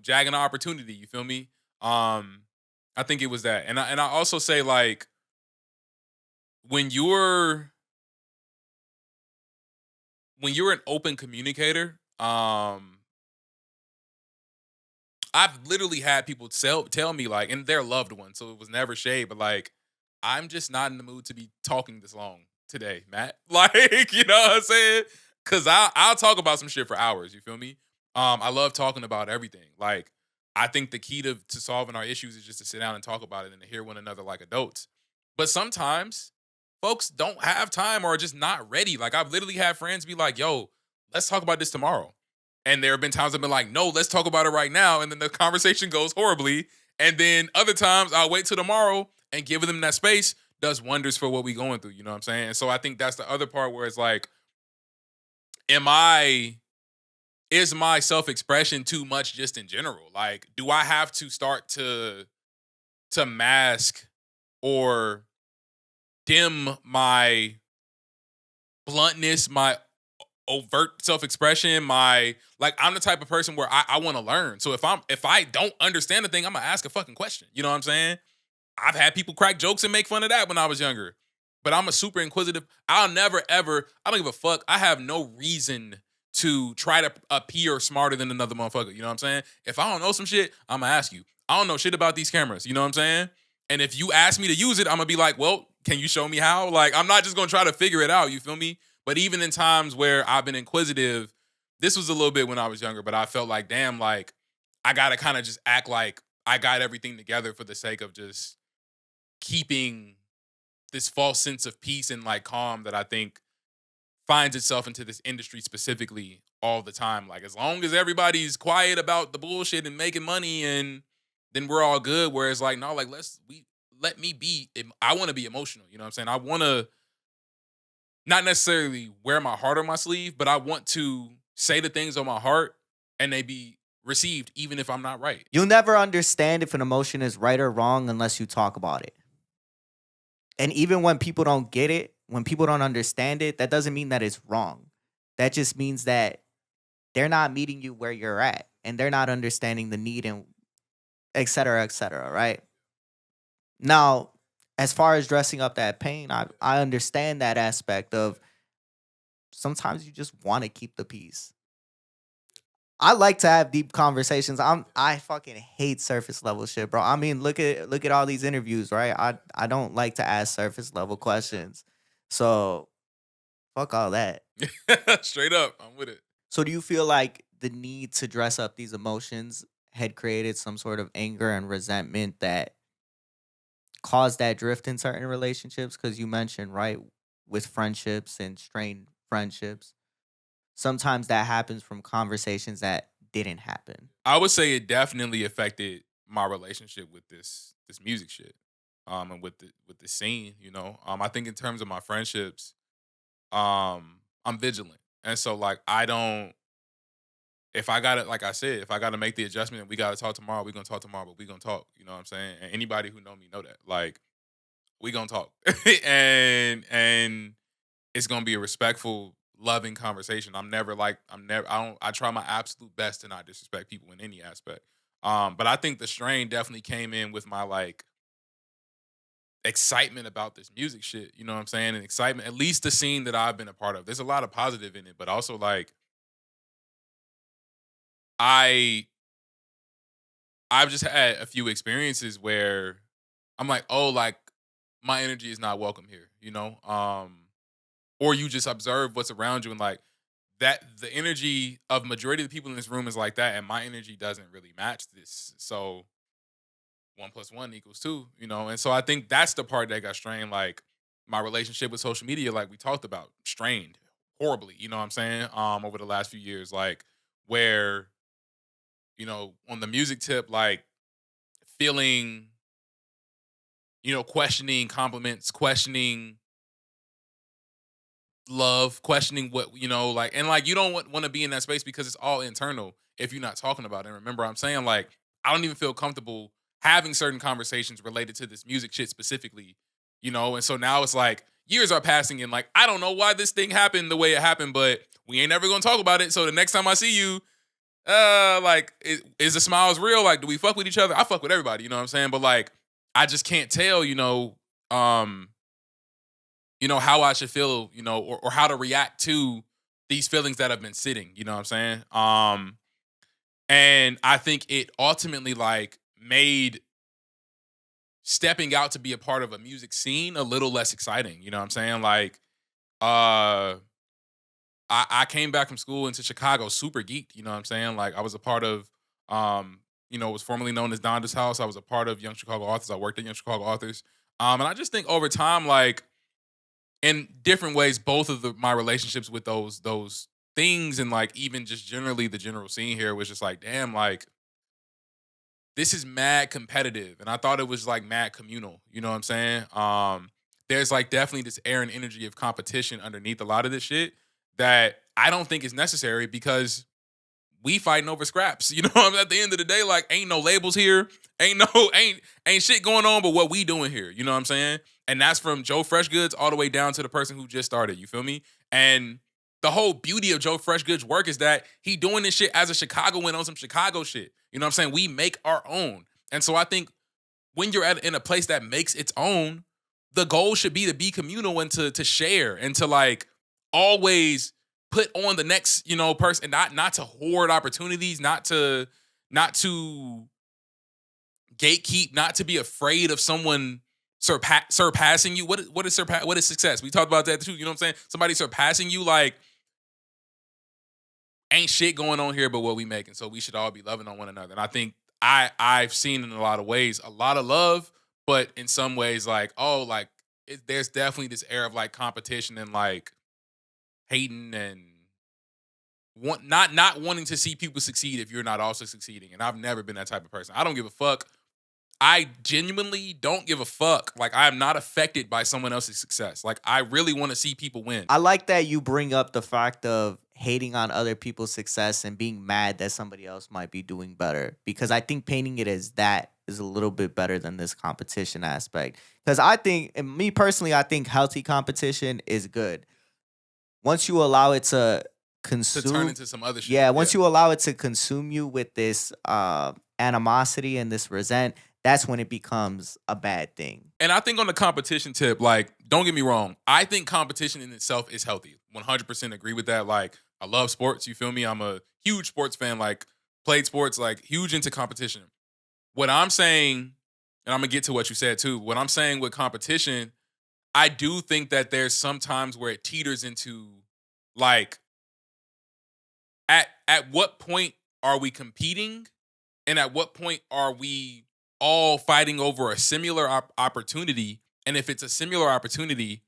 jagging an opportunity, you feel me? I think it was that. And I also say like when you're when you're an open communicator, I've literally had people tell me like, and their loved ones, so it was never shade, but like, I'm just not in the mood to be talking this long today, Matt. Like, you know what I'm saying? Cause I'll talk about some shit for hours. You feel me? I love talking about everything. Like, I think the key to solving our issues is just to sit down and talk about it and to hear one another like adults. But sometimes folks don't have time or are just not ready. Like, I've literally had friends be like, yo, let's talk about this tomorrow. And there have been times I've been like, no, let's talk about it right now. And then the conversation goes horribly. And then other times I'll wait till tomorrow and giving them that space does wonders for what we going through. You know what I'm saying? And so I think that's the other part where it's like, am I is my self-expression too much just in general? Like, do I have to start to mask or dim my bluntness, my overt self-expression, my like I'm the type of person where I want to learn. So if I don't understand the thing, I'm gonna ask a fucking question. You know what I'm saying? I've had people crack jokes and make fun of that when I was younger. But I'm a super inquisitive. I'll never ever, I don't give a fuck. I have no reason to try to appear smarter than another motherfucker. You know what I'm saying? If I don't know some shit, I'm gonna ask you. I don't know shit about these cameras. You know what I'm saying? And if you ask me to use it, I'm gonna be like, well, can you show me how? Like, I'm not just gonna try to figure it out. You feel me? But even in times where I've been inquisitive, this was a little bit when I was younger, but I felt like, damn, like, I gotta kind of just act like I got everything together for the sake of just keeping this false sense of peace and like calm that I think finds itself into this industry specifically all the time. Like as long as everybody's quiet about the bullshit and making money and then we're all good. Whereas like, no, like let me be I want to be emotional. You know what I'm saying? I want to not necessarily wear my heart on my sleeve, but I want to say the things on my heart and they be received even if I'm not right. You'll never understand if an emotion is right or wrong unless you talk about it. And even when people don't get it, when people don't understand it, that doesn't mean that it's wrong. That just means that they're not meeting you where you're at and they're not understanding the need and et cetera, right? Now, as far as dressing up that pain, I understand that aspect of sometimes you just want to keep the peace. I like to have deep conversations. I fucking hate surface level shit, bro. I mean, look at all these interviews, right? I don't like to ask surface level questions. So fuck all that. Straight up, I'm with it. So do you feel like the need to dress up these emotions had created some sort of anger and resentment that caused that drift in certain relationships? Because you mentioned, right, with friendships and strained friendships, sometimes that happens from conversations that didn't happen. I would say it definitely affected my relationship with this music shit. And with the scene, I think in terms of my friendships, I'm vigilant. And so like I don't if I gotta like I said, if I gotta make the adjustment and we gotta talk tomorrow, we're gonna talk tomorrow, but we gonna talk. You know what I'm saying? And anybody who know me know that. Like, we gonna talk. and it's gonna be a respectful, loving conversation. I try my absolute best to not disrespect people in any aspect. But I think the strain definitely came in with my like excitement about this music shit. You know what I'm saying? And excitement, at least the scene that I've been a part of. There's a lot of positive in it, but also like I I've just had a few experiences where I'm like, oh, like my energy is not welcome here, or you just observe what's around you and like that the energy of majority of the people in this room is like that, and my energy doesn't really match this. So one plus one equals two, and so I think that's the part that got strained. Like my relationship with social media, like we talked about, strained horribly, you know what I'm saying? Over the last few years, like where, on the music tip, like feeling, questioning compliments, questioning love, questioning what, like, and like you don't want to be in that space because it's all internal if you're not talking about it. And remember, I'm saying, like, I don't even feel comfortable having certain conversations related to this music shit specifically, and so now it's like years are passing and like I don't know why this thing happened the way it happened, but we ain't ever gonna talk about it. So the next time I see you, like, is the smiles real? Like, do we fuck with each other? I fuck with everybody, you know what I'm saying? But like, I just can't tell, um, how I should feel, or how to react to these feelings that have been sitting, you know what I'm saying? And I think it ultimately like made stepping out to be a part of a music scene a little less exciting, you know what I'm saying? Like, uh, I came back from school into Chicago super geeked, you know what I'm saying? Like I was a part of what was formerly known as Donda's House. I was a part of Young Chicago Authors. I worked at Young Chicago Authors. And I just think over time, like in different ways, both of my relationships with those things and like even just generally the general scene here was just like, damn, like this is mad competitive. And I thought it was like mad communal, you know what I'm saying? There's like definitely this air and energy of competition underneath a lot of this shit that I don't think is necessary because we fighting over scraps. You know, at the end of the day, like ain't no labels here, ain't no ain't shit going on, but what we doing here. You know what I'm saying? And that's from Joe Freshgoods all the way down to the person who just started. You feel me? And the whole beauty of Joe Freshgoods' work is that he doing this shit as a Chicagoan on some Chicago shit. You know what I'm saying? We make our own, and so I think when you're in a place that makes its own, the goal should be to be communal and to share and to like always put on the next, person, and not to hoard opportunities, not to gatekeep, not to be afraid of someone surpassing you. What is success? We talked about that too. You know what I'm saying? Somebody surpassing you, like ain't shit going on here but what we make, and so we should all be loving on one another. And I think I've seen in a lot of ways a lot of love, but in some ways like like there's definitely this air of like competition and like hating and not wanting to see people succeed if you're not also succeeding. And I've never been that type of person. I don't give a fuck. I genuinely don't give a fuck. Like I'm not affected by someone else's success. Like I really want to see people win. I like that you bring up the fact of hating on other people's success and being mad that somebody else might be doing better, because I think painting it as that is a little bit better than this competition aspect. Because I think, and me personally, I think healthy competition is good. Once you allow it to To turn consume, into some other shit. yeah, once you allow it to consume you with this animosity and this resent, that's when it becomes a bad thing. And I think on the competition tip, like, don't get me wrong. I think competition in itself is healthy. 100% agree with that. Like, I love sports. You feel me? I'm a huge sports fan. Like, played sports, like, huge into competition. What I'm saying, and I'm going to get to what you said too. What I'm saying with competition, I do think that there's some times where it teeters into, like, at what point are we competing? And at what point are we all fighting over a similar opportunity? And if it's a similar opportunity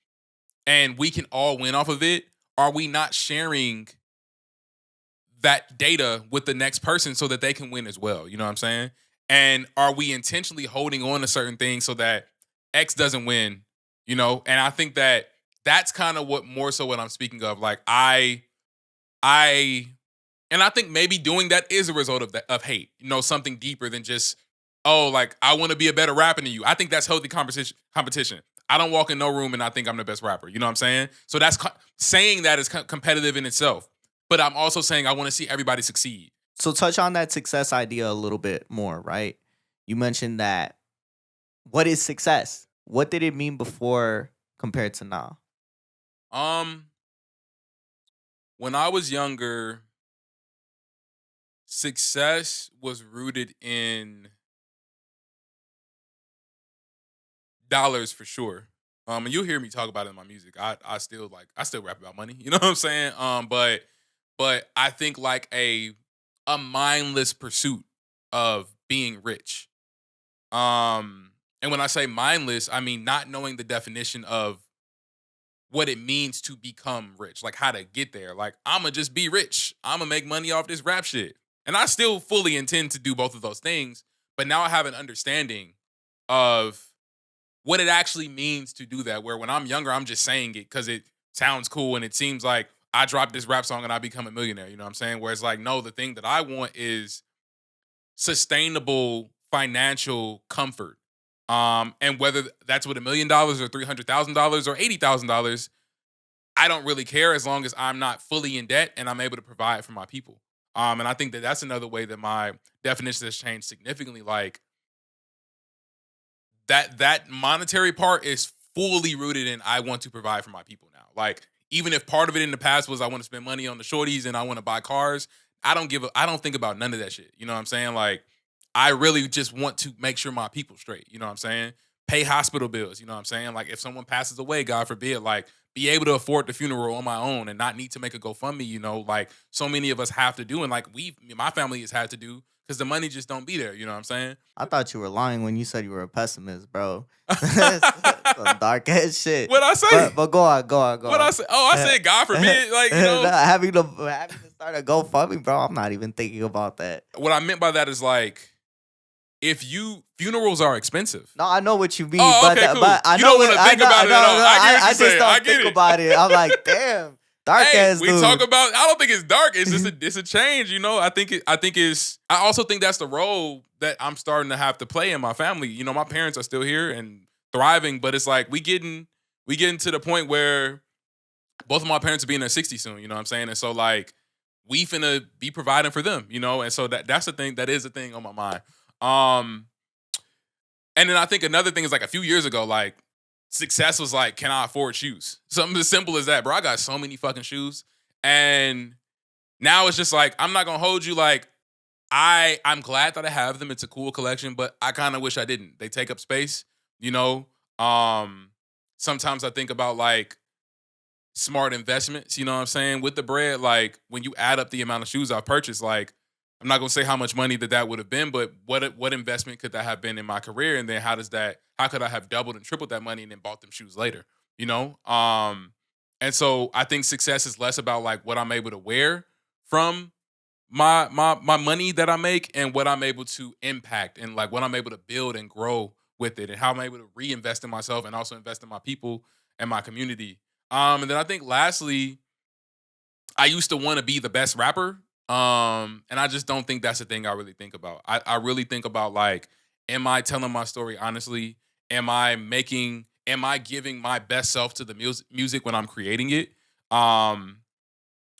and we can all win off of it, are we not sharing that data with the next person so that they can win as well? You know what I'm saying? And are we intentionally holding on to certain things so that X doesn't win? And I think that that's kind of what more so what I'm speaking of. Like I and I think maybe doing that is a result of hate. Something deeper than just, oh, like I want to be a better rapper than you. I think that's healthy competition. I don't walk in no room and I think I'm the best rapper. You know what I'm saying? So that's saying that is competitive in itself. But I'm also saying I want to see everybody succeed. So touch on that success idea a little bit more, right? You mentioned that. What is success? What did it mean before compared to now? Um, when I was younger, success was rooted in dollars for sure. And you'll hear me talk about it in my music. I still rap about money. You know what I'm saying? But I think like a mindless pursuit of being rich. And when I say mindless, I mean not knowing the definition of what it means to become rich, like how to get there. Like, I'ma just be rich. I'ma make money off this rap shit. And I still fully intend to do both of those things, but now I have an understanding of what it actually means to do that. Where when I'm younger, I'm just saying it because it sounds cool and it seems like I drop this rap song and I become a millionaire. You know what I'm saying? Whereas like, no, the thing that I want is sustainable financial comfort. And whether that's with $1 million or $300,000 or $80,000, I don't really care as long as I'm not fully in debt and I'm able to provide for my people. And I think that that's another way that my definition has changed significantly. Like that monetary part is fully rooted in I want to provide for my people now. Like even if part of it in the past was I want to spend money on the shorties and I want to buy cars, I don't think about none of that shit. You know what I'm saying? Like I really just want to make sure my people straight. You know what I'm saying? Pay hospital bills. You know what I'm saying? Like if someone passes away, God forbid, like be able to afford the funeral on my own and not need to make a GoFundMe. You know, like so many of us have to do, and like my family has had to do because the money just don't be there. You know what I'm saying? I thought you were lying when you said you were a pessimist, bro. Some dark ass shit. What I say? But go on, go on, go What on. I say? Oh, I said God forbid. Like you know, Nah, having to start a GoFundMe, bro. I'm not even thinking about that. what I meant by that is like if funerals are expensive. No, I know what you mean, Oh, but okay, cool. but I You know don't what wanna I think know, about it at all. no, I get what I you're just saying. I don't get think it. about it. I'm like, damn, dark Hey, ass we dude. talk about. I don't think it's dark. It's just it's a change. You know. I think it's. I also think that's the role that I'm starting to have to play in my family. You know, my parents are still here and thriving, but it's like we getting to the point where both of my parents are being in their 60s soon. You know what I'm saying? And so like we finna be providing for them. You know, and so that's the thing. That is the thing on my mind. And then I think another thing is like a few years ago, like success was like, can I afford shoes? Something as simple as that, bro. I got so many fucking shoes. And now it's just like, I'm not gonna hold you like I'm glad that I have them. It's a cool collection, but I kind of wish I didn't. They take up space, you know. Um, Sometimes I think about like smart investments, you know what I'm saying? With the bread, like when you add up the amount of shoes I've purchased, like I'm not gonna say how much money that would have been, but what investment could that have been in my career? And then how could I have doubled and tripled that money and then bought them shoes later? You know? And so I think success is less about like what I'm able to wear from my money that I make and what I'm able to impact and like what I'm able to build and grow with it and how I'm able to reinvest in myself and also invest in my people and my community. And then I think lastly, I used to want to be the best rapper. And I just don't think that's the thing I really think about. I really think about like, am I telling my story honestly? Am I giving my best self to the music when I'm creating it? Um,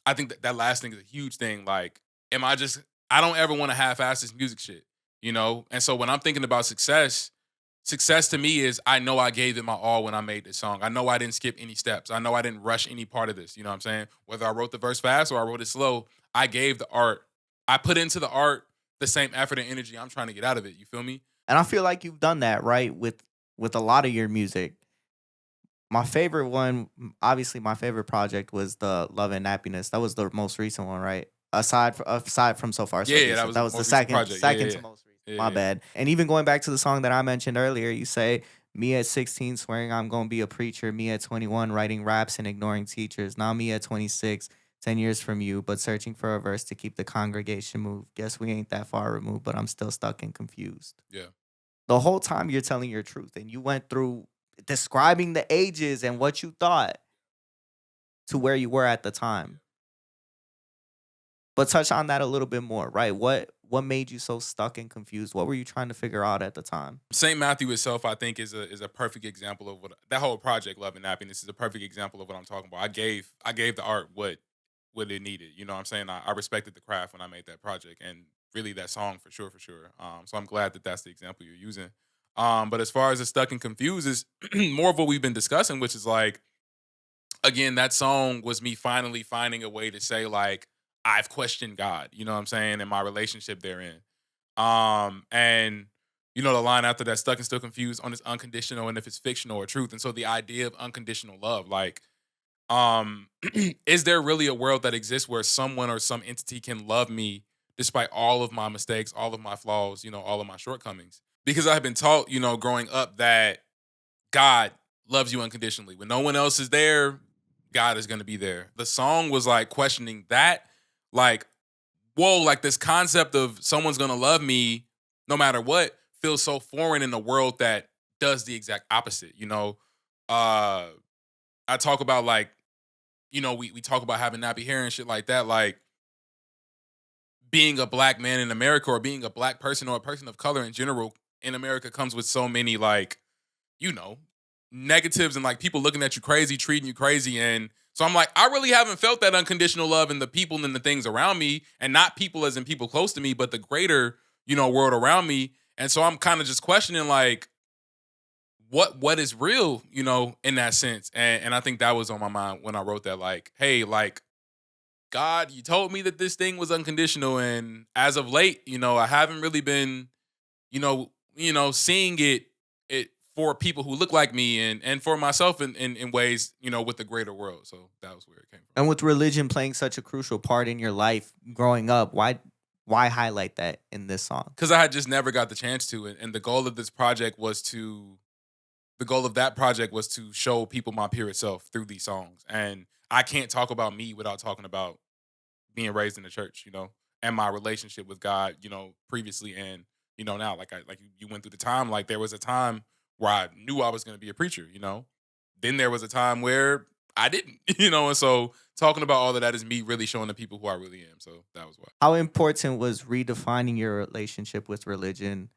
I think that last thing is a huge thing. Like, am I just, I don't ever want to half-ass this music shit, you know? And so when I'm thinking about success to me is I know I gave it my all when I made this song. I know I didn't skip any steps. I know I didn't rush any part of this. You know what I'm saying? Whether I wrote the verse fast or I wrote it slow, I gave the art. I put into the art the same effort and energy I'm trying to get out of it. You feel me? And I feel like you've done that, right, with a lot of your music. My favorite one, obviously, my favorite project was the Love and Nappiness. That was the most recent one, right? Aside from So Far So Yeah, that Decent, was that the was the most recent project. Yeah, second yeah, to yeah. most recent. Yeah, My yeah. bad. And even going back to the song that I mentioned earlier, you say, "Me at 16 swearing I'm gonna be a preacher. Me at 21 writing raps and ignoring teachers. Now me at 26, 10 years from you, but searching for a verse to keep the congregation moved. Guess we ain't that far removed, but I'm still stuck and confused." Yeah. The whole time you're telling your truth, and you went through describing the ages and what you thought to where you were at the time. But touch on that a little bit more, right? What made you so stuck and confused? What were you trying to figure out at the time? St. Matthew itself, I think, is a perfect example of what that whole project, Love and Happiness, is a perfect example of what I'm talking about. I gave the art what it needed. You know what I'm saying? I respected the craft when I made that project and really that song for sure, for sure. So I'm glad that that's the example you're using. But as far as the stuck and confused is more of what we've been discussing, which is like, again, that song was me finally finding a way to say like, I've questioned God, you know what I'm saying, and my relationship therein. And you know the line after that, stuck and still confused on its unconditional and if it's fictional or truth. And so the idea of unconditional love, like, is there really a world that exists where someone or some entity can love me despite all of my mistakes, all of my flaws, you know, all of my shortcomings? because I had been taught, growing up that God loves you unconditionally. When no one else is there, God is going to be there. The song was like questioning that, like, whoa, like this concept of someone's going to love me no matter what feels so foreign in a world that does the exact opposite. Uh, I talk about like, we talk about having nappy hair and shit like that. Like, being a black man in America or being a black person or a person of color in general in America comes with so many like, you know, negatives and like people looking at you crazy, treating you crazy. And so I'm like, I really haven't felt that unconditional love in the people and the things around me, and not people as in people close to me, but the greater, world around me. And so I'm kind of just questioning like what is real, in that sense. And I think that was on my mind when I wrote that, like, hey, like God, you told me that this thing was unconditional, and as of late, I haven't really been, seeing it for people who look like me, and for myself in ways, with the greater world. So that was where it came from. And with religion playing such a crucial part in your life growing up, why highlight that in this song? Because I had just never got the chance to, and the goal of this project was to the goal of that project was to show people my pure self through these songs. And I can't talk about me without talking about being raised in the church, and my relationship with God, previously and now. Like you went through the time. Like there was a time where I knew I was going to be a preacher. Then there was a time where I didn't. And so talking about all of that is me really showing the people who I really am. So that was why. How important was redefining your relationship with religion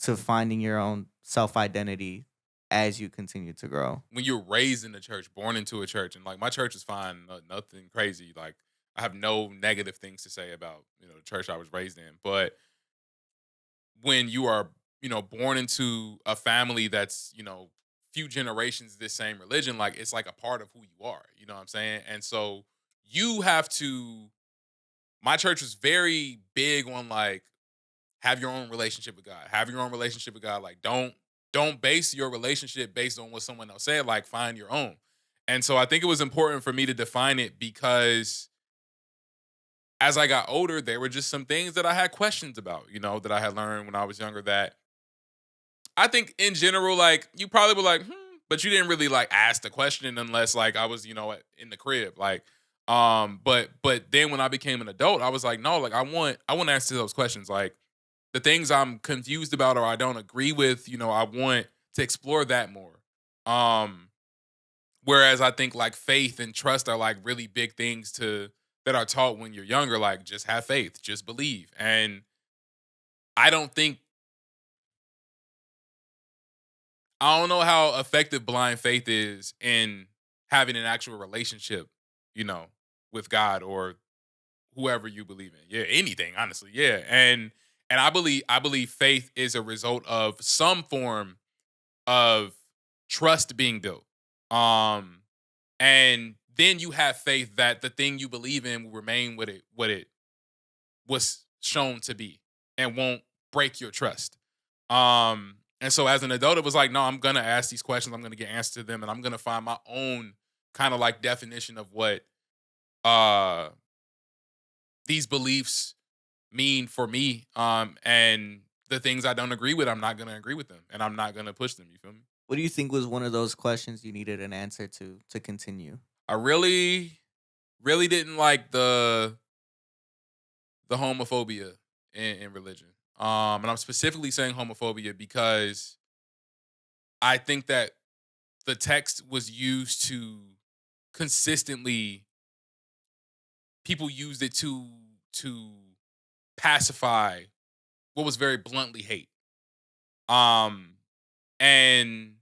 to finding your own self identity as you continue to grow? When you're raised in the church, born into a church, and like my church is fine, nothing crazy. Like I have no negative things to say about the church I was raised in, but when you are born into a family that's few generations this same religion, like it's like a part of who you are, you know what I'm saying? And so you have to my church was very big on like have your own relationship with God, have your own relationship with God. Like don't base your relationship based on what someone else said, like find your own. And so I think it was important for me to define it because as I got older, there were just some things that I had questions about, that I had learned when I was younger, that I think in general, like you probably were like, but you didn't really like ask the question unless like I was, in the crib. Like, but then when I became an adult, I was like, no, like I want to answer those questions. Like the things I'm confused about or I don't agree with, I want to explore that more. Um, Whereas I think like faith and trust are like really big things to that are taught when you're younger. Like just have faith, just believe. And I don't think I don't know how effective blind faith is in having an actual relationship, you know, with God or whoever you believe in. Yeah, anything, honestly. Yeah. And I believe faith is a result of some form of trust being built. Um and then you have faith that the thing you believe in will remain what it was shown to be and won't break your trust. And so as an adult, it was like, no, I'm gonna ask these questions, I'm gonna get answers to them, and I'm gonna find my own kind of like definition of what uh these beliefs mean for me. And the things I don't agree with, I'm not gonna agree with them and I'm not gonna push them. You feel me? What do you think was one of those questions you needed an answer to continue? I really, really didn't like the homophobia in religion. And I'm specifically saying homophobia because I think that the text was used to consistently people used it to pacify what was very bluntly hate. Um and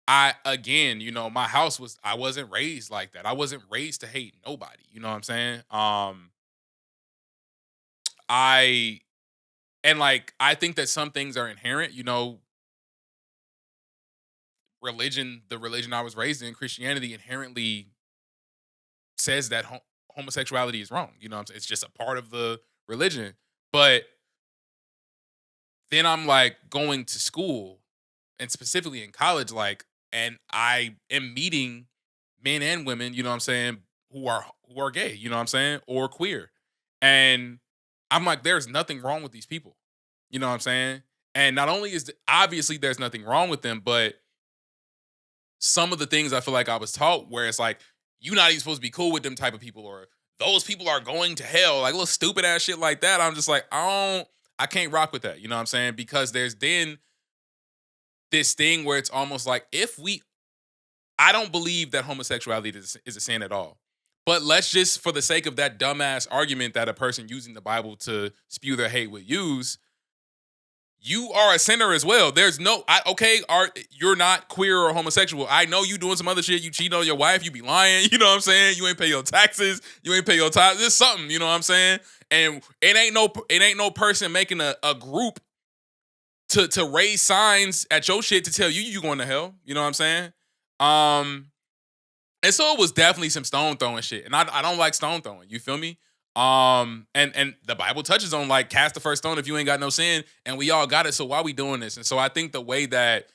I again, my house was I wasn't raised like that. I wasn't raised to hate nobody, you know what I'm saying? I and like I think that some things are inherent, the religion I was raised in, Christianity inherently says that homosexuality is wrong. You know what I'm saying? It's just a part of the religion. But then I'm like going to school and specifically in college, like, and I am meeting men and women, you know what I'm saying, who are gay, you know what I'm saying, or queer. And I'm like, there's nothing wrong with these people. You know what I'm saying? And not only obviously there's nothing wrong with them, but some of the things I feel like I was taught where it's like, you're not even supposed to be cool with them type of people, or those people are going to hell, like little stupid ass shit like that. I'm just like, I can't rock with that. You know what I'm saying? Because there's then this thing where it's almost like, I don't believe that homosexuality is a sin at all. But let's just, for the sake of that dumbass argument that a person using the Bible to spew their hate would use, you are a sinner as well. There's no, you're not queer or homosexual. I know you doing some other shit. You cheating on your wife. You be lying. You know what I'm saying? You ain't pay your taxes. You ain't pay your tithes. There's something. You know what I'm saying? And it ain't no person making a group to raise signs at your shit to tell you going to hell. You know what I'm saying? And so it was definitely some stone throwing shit. And I don't like stone throwing. You feel me? And the Bible touches on like cast the first stone if you ain't got no sin, and we all got it. So why we doing this? And so I think the way that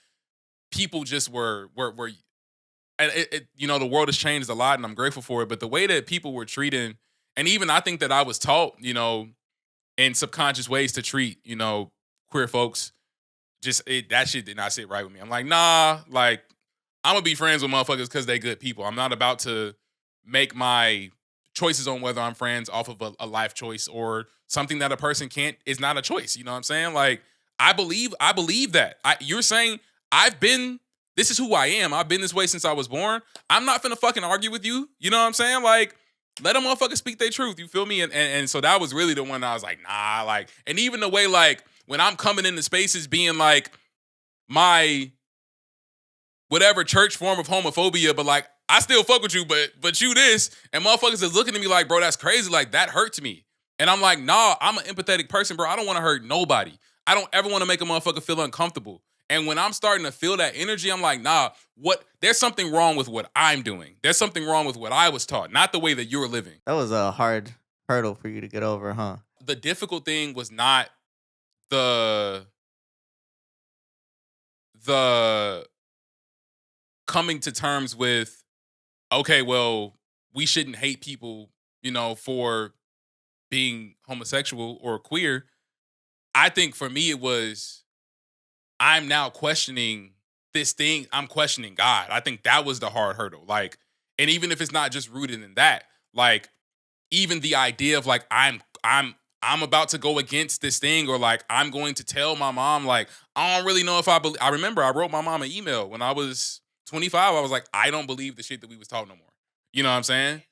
people just were and the world has changed a lot, and I'm grateful for it. But the way that people were treating, and even I think that I was taught, in subconscious ways to treat, queer folks, that shit did not sit right with me. I'm like, nah, like I'm gonna be friends with motherfuckers because they good people. I'm not about to make my choices on whether I'm friends off of a life choice or something that a person is not a choice. You know what I'm saying? Like, I believe that. You're saying this is who I am. I've been this way since I was born. I'm not finna fucking argue with you. You know what I'm saying? Like, let a motherfucker speak their truth. You feel me? And so that was really the one that I was like, nah, like, and even the way, like, when I'm coming into spaces being like my whatever church form of homophobia, but like, I still fuck with you, but you this, and motherfuckers is looking at me like, bro, that's crazy. Like, that hurts me. And I'm like, nah, I'm an empathetic person, bro. I don't want to hurt nobody. I don't ever want to make a motherfucker feel uncomfortable. And when I'm starting to feel that energy, I'm like, nah, there's something wrong with what I'm doing. There's something wrong with what I was taught, not the way that you're living. That was a hard hurdle for you to get over, huh? The difficult thing was not the coming to terms with, okay, well, we shouldn't hate people, for being homosexual or queer. I think for me, it was, I'm now questioning this thing. I'm questioning God. I think that was the hard hurdle. Like, and even if it's not just rooted in that, like, even the idea of like, I'm about to go against this thing, or like, I'm going to tell my mom, like, I don't really know if I believe. I remember I wrote my mom an email when I was 25. I was like, I don't believe the shit that we was taught no more. You know what I'm saying?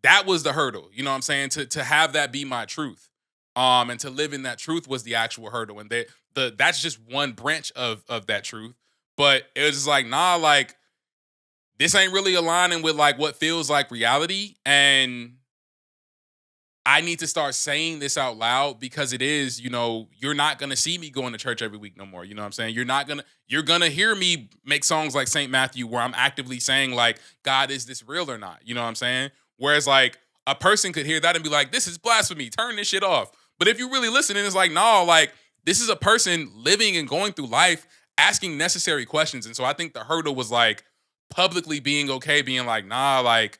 That was the hurdle. You know what I'm saying? To have that be my truth. And to live in that truth was the actual hurdle. And that's just one branch of that truth. But it was just like, nah, like, this ain't really aligning with like what feels like reality. And I need to start saying this out loud, because it is, you're not going to see me going to church every week no more. You know what I'm saying? You're going to hear me make songs like St. Matthew where I'm actively saying like, God, is this real or not? You know what I'm saying? Whereas like a person could hear that and be like, this is blasphemy. Turn this shit off. But if you really listen, it's like, no, like, this is a person living and going through life, asking necessary questions. And so I think the hurdle was like publicly being okay, being like, nah, like,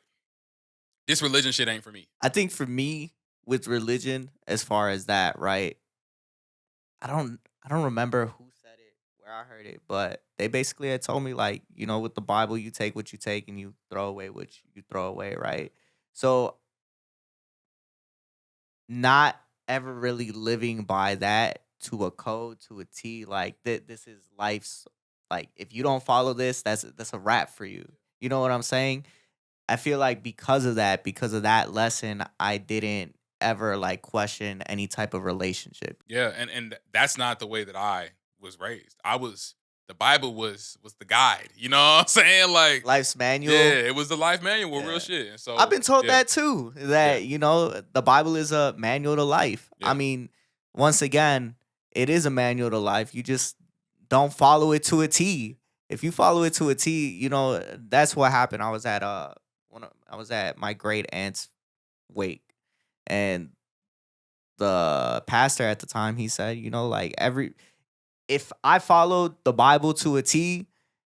this religion shit ain't for me. I think for me with religion, as far as that, right? I don't remember who said it, where I heard it, but they basically had told me like, with the Bible, you take what you take and you throw away what you throw away, right? So not ever really living by that to a code, to a T, like this is life's, like, if you don't follow this, that's a wrap for you. You know what I'm saying? I feel like because of that lesson, I didn't ever like question any type of relationship. Yeah, and that's not the way that I was raised. The Bible was the guide. You know what I'm saying? Like, Life's manual. yeah, it was the life manual, Yeah. real shit. And so I've been told yeah. that too. That the Bible is a manual to life. Yeah. I mean, once again, it is a manual to life. You just don't follow it to a T. If you follow it to a T, that's what happened. I was at my great aunt's wake, and the pastor at the time, he said, like, if I followed the Bible to a T,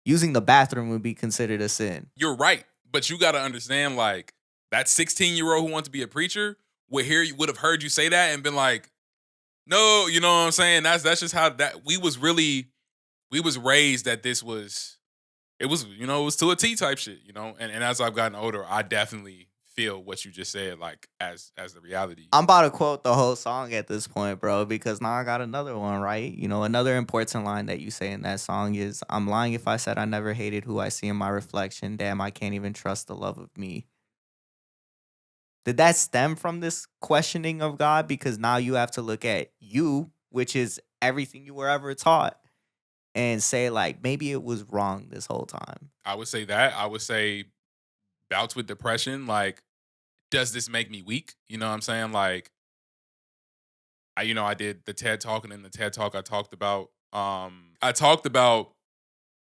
using the bathroom would be considered a sin. You're right, but you got to understand, like, that 16-year-old who wants to be a preacher would have heard you say that and been like, No, you know what I'm saying? That's just how that we was raised that this was it was, it was to a T type shit, And as I've gotten older, I definitely feel what you just said, like as the reality. I'm about to quote the whole song at this point, bro, because now I got another one, right? Another important line that you say in that song is, I'm lying if I said I never hated who I see in my reflection. Damn, I can't even trust the love of me. Did that stem from this questioning of God? Because now you have to look at you, which is everything you were ever taught, and say, like, maybe it was wrong this whole time. I would say that. I would say bouts with depression, like, does this make me weak? You know what I'm saying? Like, I did the TED Talk, and in the TED Talk I talked about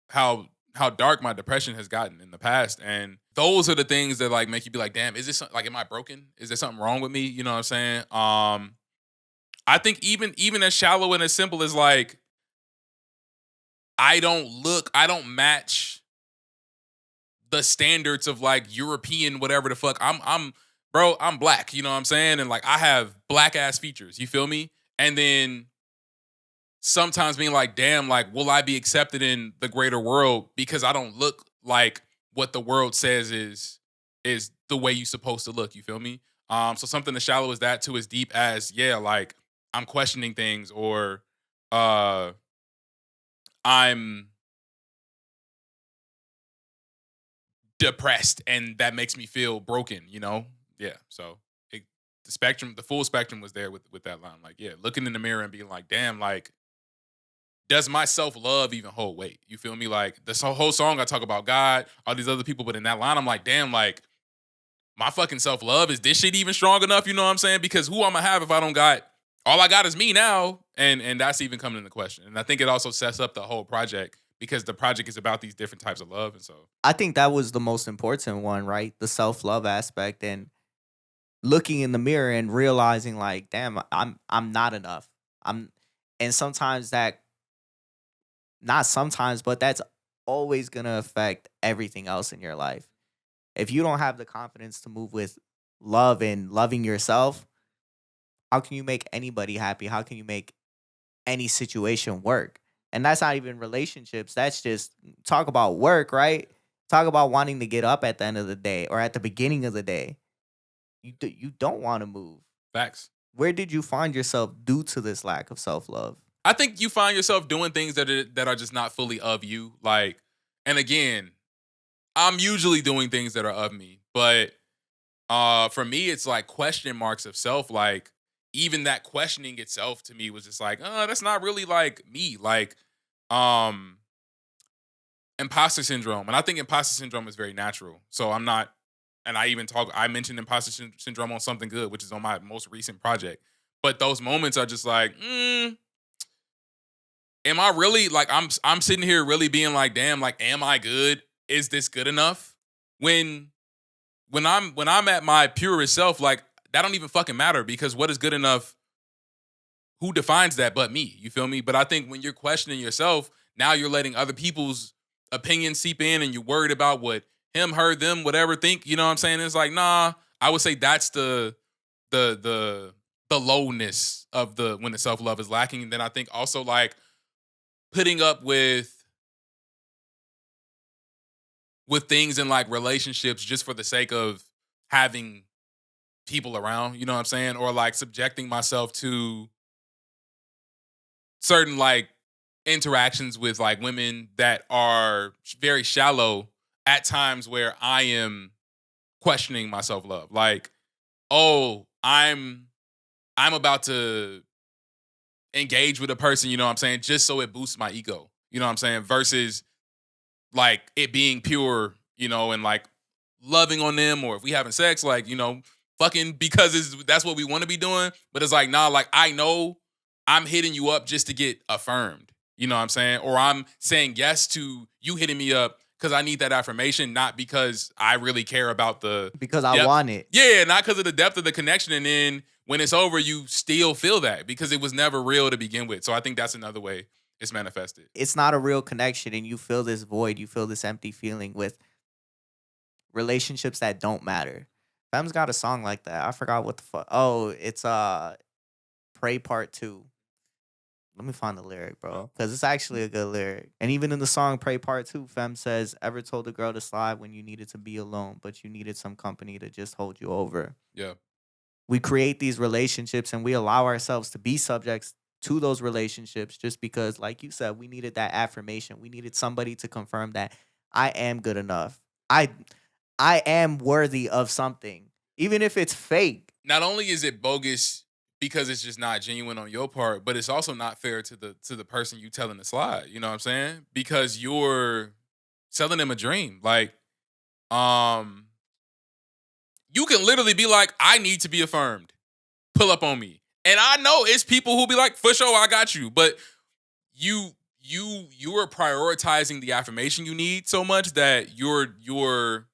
how dark my depression has gotten in the past, and those are the things that like make you be like, damn, is this like, am I broken? Is there something wrong with me? You know what I'm saying? I think even as shallow and as simple as like, I don't match the standards of like European whatever the fuck. I'm black, you know what I'm saying? And like I have black ass features, you feel me? And then sometimes being like, damn, like, will I be accepted in the greater world because I don't look like what the world says is the way you supposed to look, you feel me? So something as shallow as that to as deep as, yeah, like I'm questioning things, or uh I'm depressed and that makes me feel broken. Yeah. So the full spectrum was there with that line. Like, yeah, looking in the mirror and being like, damn, like, does my self love even hold weight? You feel me? Like this whole song, I talk about God, all these other people, but in that line, I'm like, damn, like my fucking self love, is this shit even strong enough? You know what I'm saying? Because who I'm gonna have if I don't got all I got is me now, and that's even coming into question. And I think it also sets up the whole project because the project is about these different types of love, and so I think that was the most important one, right? The self love aspect, and looking in the mirror and realizing, like, damn, I'm not enough. I'm, and sometimes that, not sometimes, but that's always gonna affect everything else in your life. If you don't have the confidence to move with love and loving yourself, how can you make anybody happy? How can you make any situation work? And that's not even relationships. That's just, talk about work, right? Talk about wanting to get up at the end of the day or at the beginning of the day. You don't want to move. facts. Where did you find yourself due to this lack of self love? I think you find yourself doing things that are just not fully of you. Like, and again, I'm usually doing things that are of me, but for me, it's like question marks of self. Like even that questioning itself to me was just like, that's not really like me. Like, um, imposter syndrome, and I think imposter syndrome is very natural. So I'm not, and I mentioned imposter syndrome on Something Good, which is on my most recent project. But those moments are just like, am I really like I'm sitting here really being like, damn, like, am I good? Is this good enough? When when I'm at my purest self, like that don't even fucking matter because what is good enough? Who defines that but me? You feel me? But I think when you're questioning yourself, now you're letting other people's opinions seep in, and you're worried about what him, her, them, whatever think. You know what I'm saying? It's like, nah. I would say that's the the lowness of the when the self love is lacking. And then I think also like putting up with things in like relationships just for the sake of having people around, you know what I'm saying? Or like subjecting myself to certain like interactions with like women that are very shallow at times where I am questioning my self-love. Like, oh, I'm about to engage with a person, you know what I'm saying, just so it boosts my ego. You know what I'm saying? Versus like it being pure, and like loving on them, or if we having sex, like, fucking because that's what we want to be doing. But it's like, nah, like I know I'm hitting you up just to get affirmed. You know what I'm saying? Or I'm saying yes to you hitting me up because I need that affirmation, not because I really care about the Because I depth. want it. Yeah, not because of the depth of the connection. And then when it's over, you still feel that because it was never real to begin with. So I think that's another way it's manifested. It's not a real connection, and you feel this void, you feel this empty feeling with relationships that don't matter. Fem's got a song like that. I forgot what the fuck. Oh, it's Pray Part 2. Let me find the lyric, bro, because it's actually a good lyric. And even in the song Pray Part 2, Fem says, ever told a girl to slide when you needed to be alone, but you needed some company to just hold you over. Yeah. We create these relationships and we allow ourselves to be subjects to those relationships just because, like you said, we needed that affirmation. We needed somebody to confirm that I am good enough. I am worthy of something, even if it's fake. Not only is it bogus because it's just not genuine on your part, but it's also not fair to the person you telling to slide. You know what I'm saying? Because you're selling them a dream. Like, you can literally be like, I need to be affirmed. Pull up on me. And I know it's people who be like, for sure, I got you. But you are prioritizing the affirmation you need so much that you're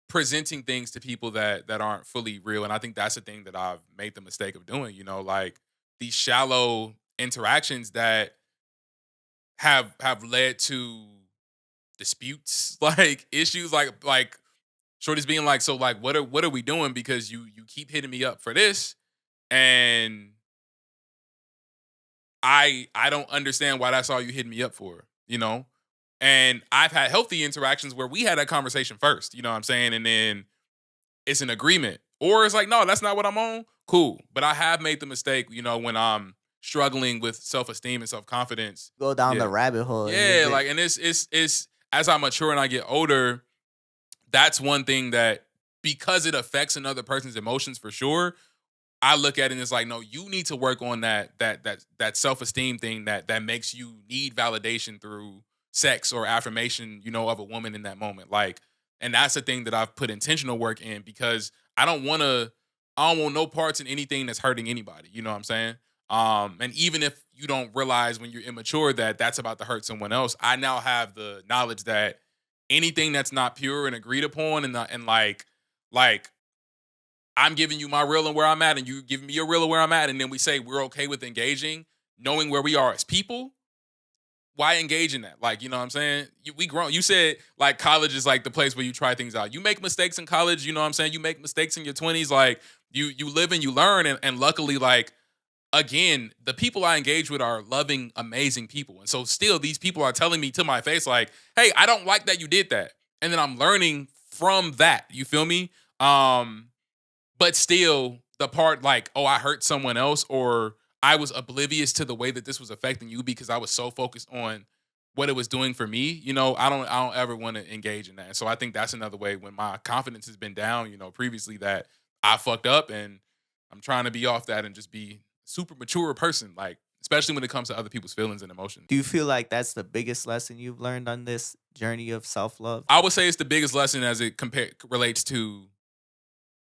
presenting things to people that aren't fully real. And I think that's the thing that I've made the mistake of doing, like these shallow interactions that have led to disputes, like issues, like Shorty's being like, so like what are we doing? Because you keep hitting me up for this, and I don't understand why that's all you hitting me up for, And I've had healthy interactions where we had that conversation first, you know what I'm saying? And then it's an agreement. Or it's like, no, that's not what I'm on. Cool. But I have made the mistake, when I'm struggling with self-esteem and self-confidence. Go down Yeah. the rabbit hole. Yeah, like, and it's as I mature and I get older, that's one thing that, because it affects another person's emotions for sure, I look at it and it's like, no, you need to work on that self-esteem thing that makes you need validation through sex or affirmation, of a woman in that moment. Like, and that's the thing that I've put intentional work in, because I don't want no parts in anything that's hurting anybody. You know what I'm saying? And even if you don't realize when you're immature that that's about to hurt someone else, I now have the knowledge that anything that's not pure and agreed upon and like I'm giving you my real and where I'm at, and you giving me your real and where I'm at, and then we say we're okay with engaging, knowing where we are as people. Why engage in that? Like, you know what I'm saying? We grown. You said like college is like the place where you try things out. You make mistakes in college, you know what I'm saying? You make mistakes in your 20s, like you live and you learn, and luckily, like, again, the people I engage with are loving, amazing people. And so still these people are telling me to my face, like, hey, I don't like that you did that. And then I'm learning from that. You feel me? But still, the part like, oh, I hurt someone else, or I was oblivious to the way that this was affecting you because I was so focused on what it was doing for me. I don't ever want to engage in that. So I think that's another way when my confidence has been down, previously, that I fucked up, and I'm trying to be off that and just be super mature person, like, especially when it comes to other people's feelings and emotions. Do you feel like that's the biggest lesson you've learned on this journey of self-love? I would say it's the biggest lesson as it relates to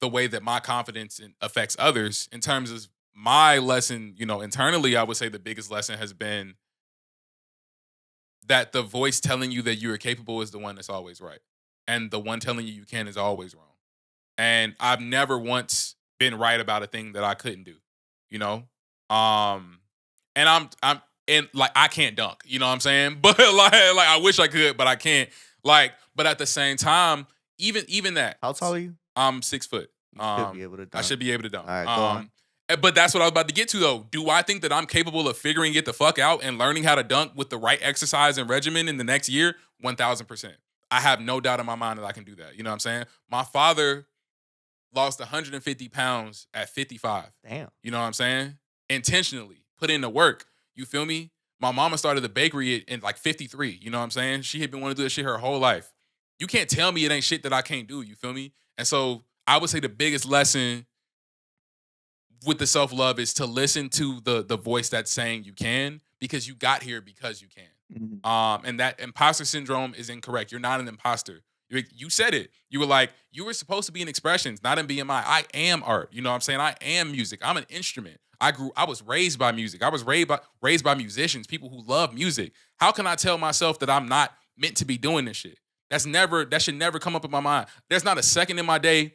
the way that my confidence affects others. In terms of my lesson, internally, I would say the biggest lesson has been that the voice telling you that you are capable is the one that's always right. And the one telling you can is always wrong. And I've never once been right about a thing that I couldn't do, you know? And and like, I can't dunk, you know what I'm saying? But like I wish I could, but I can't. Like, but at the same time, even that. How tall are you? I'm 6 foot. You should be able to I dunk. should be able to dunk. All right, go on. But that's what I was about to get to, though. Do I think that I'm capable of figuring it the fuck out and learning how to dunk with the right exercise and regimen in the next year? 1,000%. I have no doubt in my mind that I can do that. You know what I'm saying? My father lost 150 pounds at 55. Damn. You know what I'm saying? Intentionally. Put in the work. You feel me? My mama started the bakery in like 53. You know what I'm saying? She had been wanting to do that shit her whole life. You can't tell me it ain't shit that I can't do. You feel me? And so I would say the biggest lesson with the self-love is to listen to the voice that's saying you can, because you got here because you can. Mhm. And that imposter syndrome is incorrect. You're not an imposter. You said it. You were like, you were supposed to be in expressions, not in BMI. I am art. You know what I'm saying? I am music. I'm an instrument. I was raised by music. I was raised by musicians, people who love music. How can I tell myself that I'm not meant to be doing this shit? That should never come up in my mind. There's not a second in my day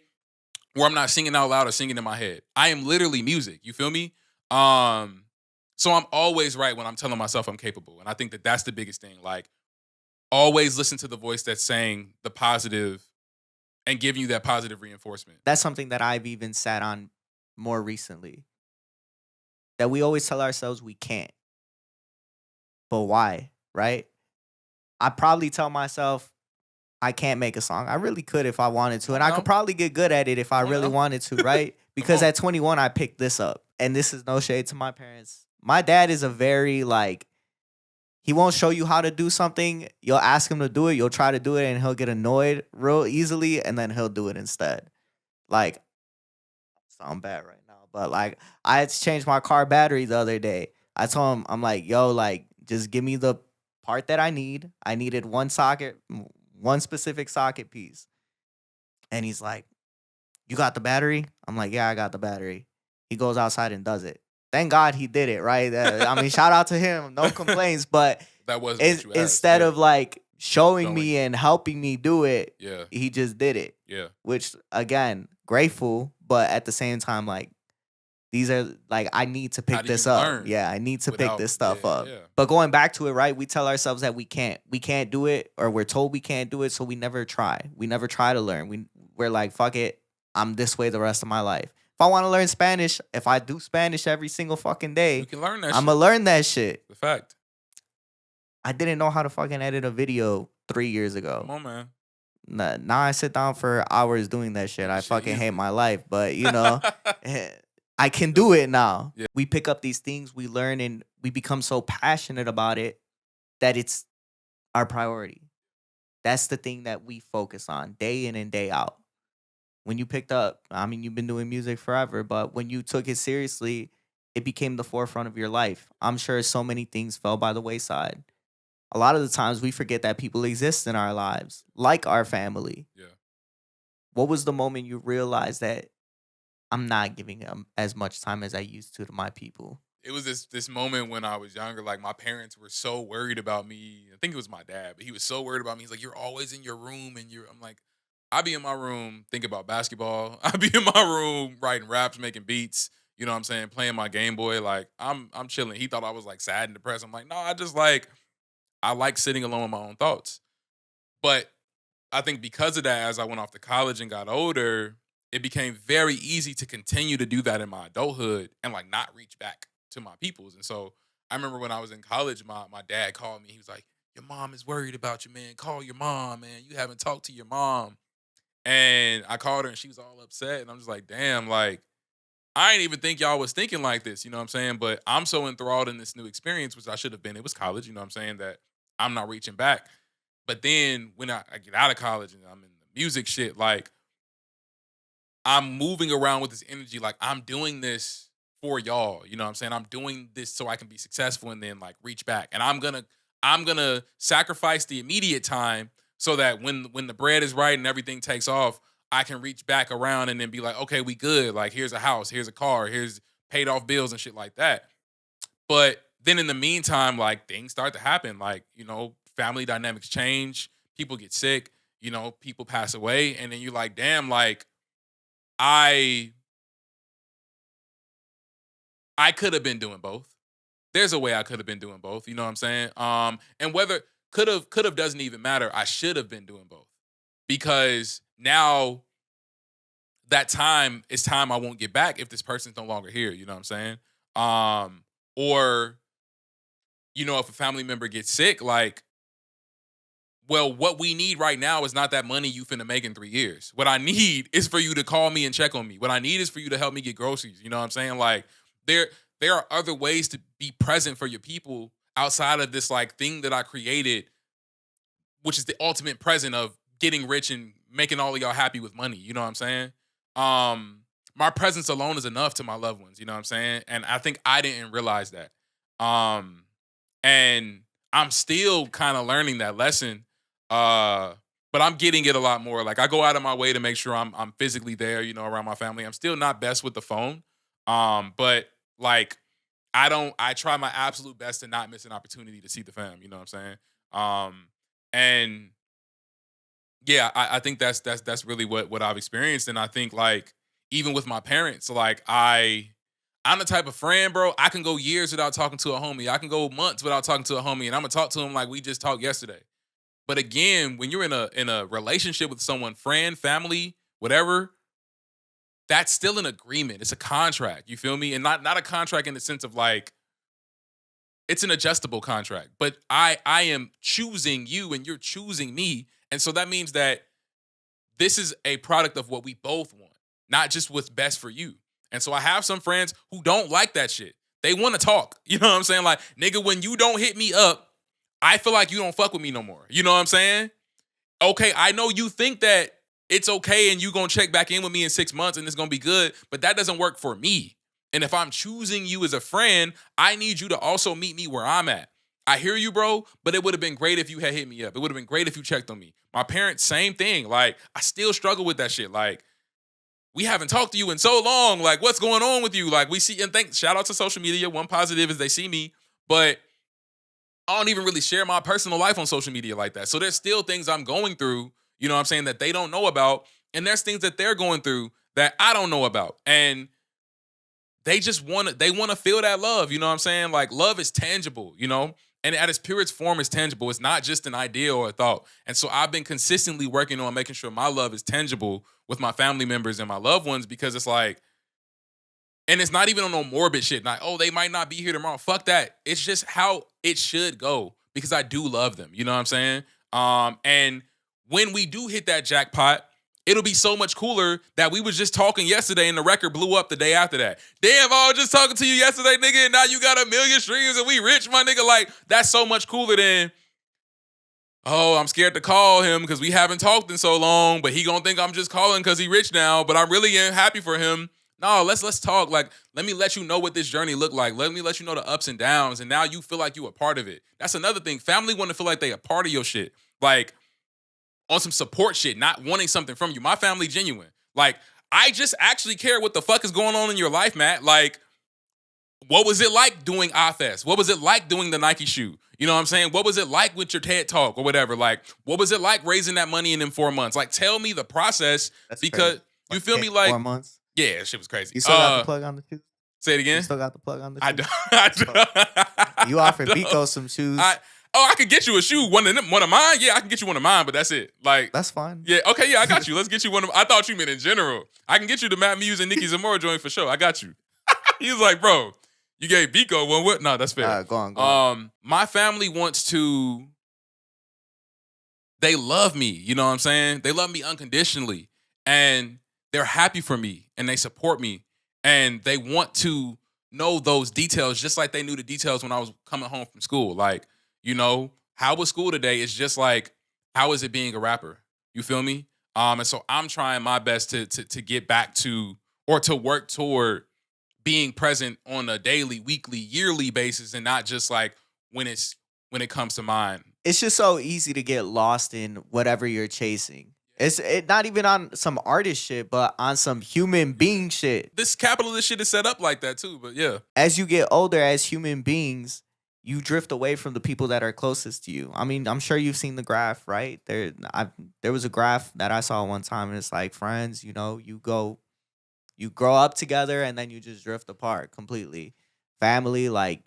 where I'm not singing out loud or singing in my head. I am literally music. You feel me? So I'm always right when I'm telling myself I'm capable. And I think that that's the biggest thing. Like, always listen to the voice that's saying the positive and giving you that positive reinforcement. That's something that I've even sat on more recently. that we always tell ourselves we can't. But why, right? I probably tell myself I can't make a song. I really could if I wanted to. Come And on I could now. probably get good at it if I Come on really now. wanted to, right? Because on. at 21, I picked this up. And this is no shade to my parents. My dad is a very like, he won't show you how to do something. You'll ask him to do it. You'll try to do it and he'll get annoyed real easily. And then he'll do it instead. Like, sound bad right now, but like I had to change my car battery the other day. I told him, I'm like, yo, like, just give me the part that I need. I needed one socket, one specific socket piece. And he's like, you got the battery? I'm like, yeah, I got the battery. He goes outside and does it. Thank God he did it, right? I mean, shout out to him. No complaints. But That wasn't what you asked. instead Yeah. of like showing Showing. me and helping me do it, Yeah. he just did it. Yeah. Which again, grateful, but at the same time, like these are like I need to How pick do this you up. learn Yeah, I need to pick without- this stuff yeah, up. yeah. But going back to it, right? We tell ourselves that we can't do it, or we're told we can't do it, so we never try. We never try to learn. We're like, fuck it, I'm this way the rest of my life. If I want to learn Spanish, if I do Spanish every single fucking day, You can learn that I'm shit. gonna learn that shit. The fact. I didn't know how to fucking edit a video 3 years ago. Come on, man. Now I sit down for hours doing that shit. Do the I shit fucking hate easily. my life, but you know, I can do it now. Yeah. We pick up these things, we learn, and we become so passionate about it that it's our priority. That's the thing that we focus on day in and day out. When you picked up, I mean, you've been doing music forever, but when you took it seriously, it became the forefront of your life. I'm sure so many things fell by the wayside. A lot of the times we forget that people exist in our lives, like our family. Yeah. What was the moment you realized that I'm not giving them as much time as I used to my people? It was this moment when I was younger. Like my parents were so worried about me. I think it was my dad, but he was so worried about me. He's like, "You're always in your room," and I'm like, "I be in my room thinking about basketball. I be in my room writing raps, making beats. You know what I'm saying? Playing my Game Boy. Like I'm chilling." He thought I was like sad and depressed. I'm like, no, I like sitting alone with my own thoughts. But I think because of that, as I went off to college and got older, it became very easy to continue to do that in my adulthood and like not reach back to my peoples. And so I remember when I was in college, my dad called me. He was like, "Your mom is worried about you, man. Call your mom, man. You haven't talked to your mom." And I called her and she was all upset. And I'm just like, damn, like, I ain't even think y'all was thinking like this, you know what I'm saying? But I'm so enthralled in this new experience, which I should have been. It was college, you know what I'm saying, that I'm not reaching back. But then when I get out of college and I'm in the music shit, like I'm moving around with this energy, like I'm doing this for y'all. You know what I'm saying? I'm doing this so I can be successful and then like reach back. And I'm gonna sacrifice the immediate time so that when the bread is right and everything takes off, I can reach back around and then be like, okay, we good. Like here's a house, here's a car, here's paid off bills and shit like that. But then in the meantime, like things start to happen. Like, family dynamics change, people get sick, people pass away, and then you're like, damn, like I could have been doing both. There's a way I could have been doing both. You know what I'm saying? And whether could have doesn't even matter. I should have been doing both because now that time is time I won't get back if this person's no longer here. You know what I'm saying? Or if a family member gets sick, like, well, what we need right now is not that money you finna make in 3 years. What I need is for you to call me and check on me. What I need is for you to help me get groceries. You know what I'm saying? Like, there are other ways to be present for your people outside of this like thing that I created, which is the ultimate present of getting rich and making all of y'all happy with money. You know what I'm saying? My presence alone is enough to my loved ones. You know what I'm saying? And I think I didn't realize that. And I'm still kind of learning that lesson. But I'm getting it a lot more. Like I go out of my way to make sure I'm physically there, around my family. I'm still not best with the phone. But like I try my absolute best to not miss an opportunity to see the fam, you know what I'm saying? And yeah, I think that's really what I've experienced. And I think like even with my parents, like I'm the type of friend, bro. I can go years without talking to a homie. I can go months without talking to a homie, and I'm gonna talk to him like we just talked yesterday. But again, when you're in a relationship with someone, friend, family, whatever, that's still an agreement. It's a contract. You feel me? And not a contract in the sense of like, it's an adjustable contract. But I am choosing you and you're choosing me. And so that means that this is a product of what we both want, not just what's best for you. And so I have some friends who don't like that shit. They want to talk. You know what I'm saying? Like, nigga, when you don't hit me up, I feel like you don't fuck with me no more. You know what I'm saying? Okay, I know you think that it's okay and you gonna check back in with me in 6 months and it's gonna be good, but that doesn't work for me. And if I'm choosing you as a friend, I need you to also meet me where I'm at. I hear you, bro, but it would have been great if you had hit me up. It would have been great if you checked on me. My parents, same thing. Like, I still struggle with that shit. Like, we haven't talked to you in so long. Like, what's going on with you? Like, we see, and shout out to social media. One positive is they see me, but I don't even really share my personal life on social media like that. So there's still things I'm going through, you know what I'm saying, that they don't know about. And there's things that they're going through that I don't know about. And they just want to feel that love, you know what I'm saying? Like, love is tangible, you know? And at its purest form is tangible. It's not just an idea or a thought. And so I've been consistently working on making sure my love is tangible with my family members and my loved ones, because it's like, and it's not even on no morbid shit. Like, oh, they might not be here tomorrow. Fuck that. It's just how it should go, because I do love them. You know what I'm saying? And when we do hit that jackpot, it'll be so much cooler that we was just talking yesterday and the record blew up the day after that. Damn, I was just talking to you yesterday, nigga, and now you got 1 million streams and we rich, my nigga. Like, that's so much cooler than, oh, I'm scared to call him because we haven't talked in so long, but he gonna think I'm just calling because he rich now, but I really am happy for him. No, let's talk. Like, let me let you know what this journey looked like. Let me let you know the ups and downs, and now you feel like you a part of it. That's another thing. Family want to feel like they a part of your shit. Like, on some support shit, not wanting something from you. My family genuine. Like, I just actually care what the fuck is going on in your life, Matt. Like, what was it like doing iFest? What was it like doing the Nike shoe? You know what I'm saying? What was it like with your TED Talk or whatever? Like, what was it like raising that money in them 4 months? Like, tell me the process. That's because crazy. you feel me? Like, 4 months. yeah, shit was crazy. You still got the plug on the shoes? Say it again. You still got the plug on the I shoes? don't. I don't. You offered I Biko some shoes. I could get you a shoe, one of mine. Yeah, I can get you one of mine, but that's it. Like, That's fine. yeah, okay, yeah, I got you. Let's get you one of. I thought you meant in general. I can get you the Matt Muse and Nikki Zamora joint for sure. I got you. He was like, bro, you gave Biko one. What? No, that's fair. Go on. My family wants to. They love me. You know what I'm saying? They love me unconditionally, and they're happy for me, and they support me, and they want to know those details just like they knew the details when I was coming home from school. Like, you know, how was school today? It's just like, how is it being a rapper? You feel me? And so I'm trying my best to get back to, or to work toward being present on a daily, weekly, yearly basis, and not just like when it comes to mine. It's just so easy to get lost in whatever you're chasing. It's not even on some artist shit, but on some human being shit. This capitalist shit is set up like that too, but yeah. As you get older, as human beings, you drift away from the people that are closest to you. I mean, I'm sure you've seen the graph, right? There was a graph that I saw one time, and it's like, friends, you know, you grow up together and then you just drift apart completely. Family, like,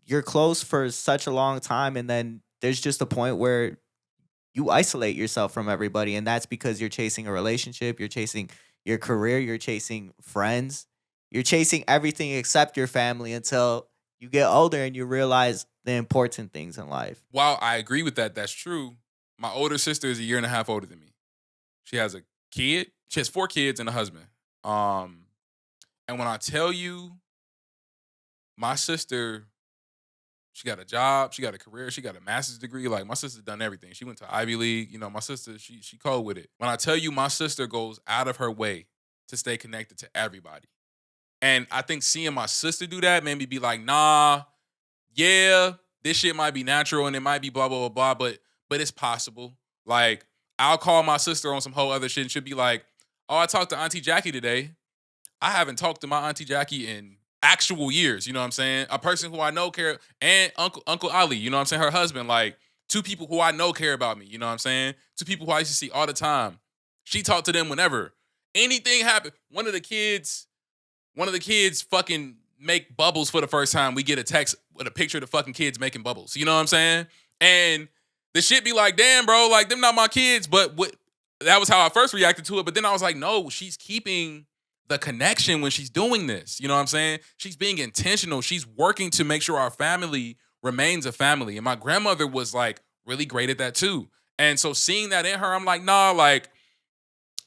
you're close for such a long time, and then there's just a point where you isolate yourself from everybody, and that's because you're chasing a relationship, you're chasing your career, you're chasing friends, you're chasing everything except your family until you get older and you realize the important things in life. While I agree with that, that's true. My older sister is 1.5 years older than me. She has a kid. She has 4 kids and a husband. And when I tell you, my sister, she got a job, she got a career, she got a master's degree. Like, my sister's done everything. She went to Ivy League. You know, my sister, she cold with it. When I tell you, my sister goes out of her way to stay connected to everybody. And I think seeing my sister do that made me be like, nah, yeah, this shit might be natural and it might be blah, blah, blah, blah, but it's possible. Like, I'll call my sister on some whole other shit and she'll be like, oh, I talked to Auntie Jackie today. I haven't talked to my Auntie Jackie in actual years, you know what I'm saying? A person who I know care, and Uncle Ali, you know what I'm saying? Her husband, like, 2 people who I know care about me, you know what I'm saying? 2 people who I used to see all the time. She talked to them whenever. Anything happened. One of the kids fucking make bubbles for the first time. We get a text with a picture of the fucking kids making bubbles. You know what I'm saying? And the shit be like, damn, bro, like, them not my kids. But that was how I first reacted to it. But then I was like, no, she's keeping the connection when she's doing this. You know what I'm saying? She's being intentional. She's working to make sure our family remains a family. And my grandmother was like really great at that too. And so seeing that in her, I'm like, nah, like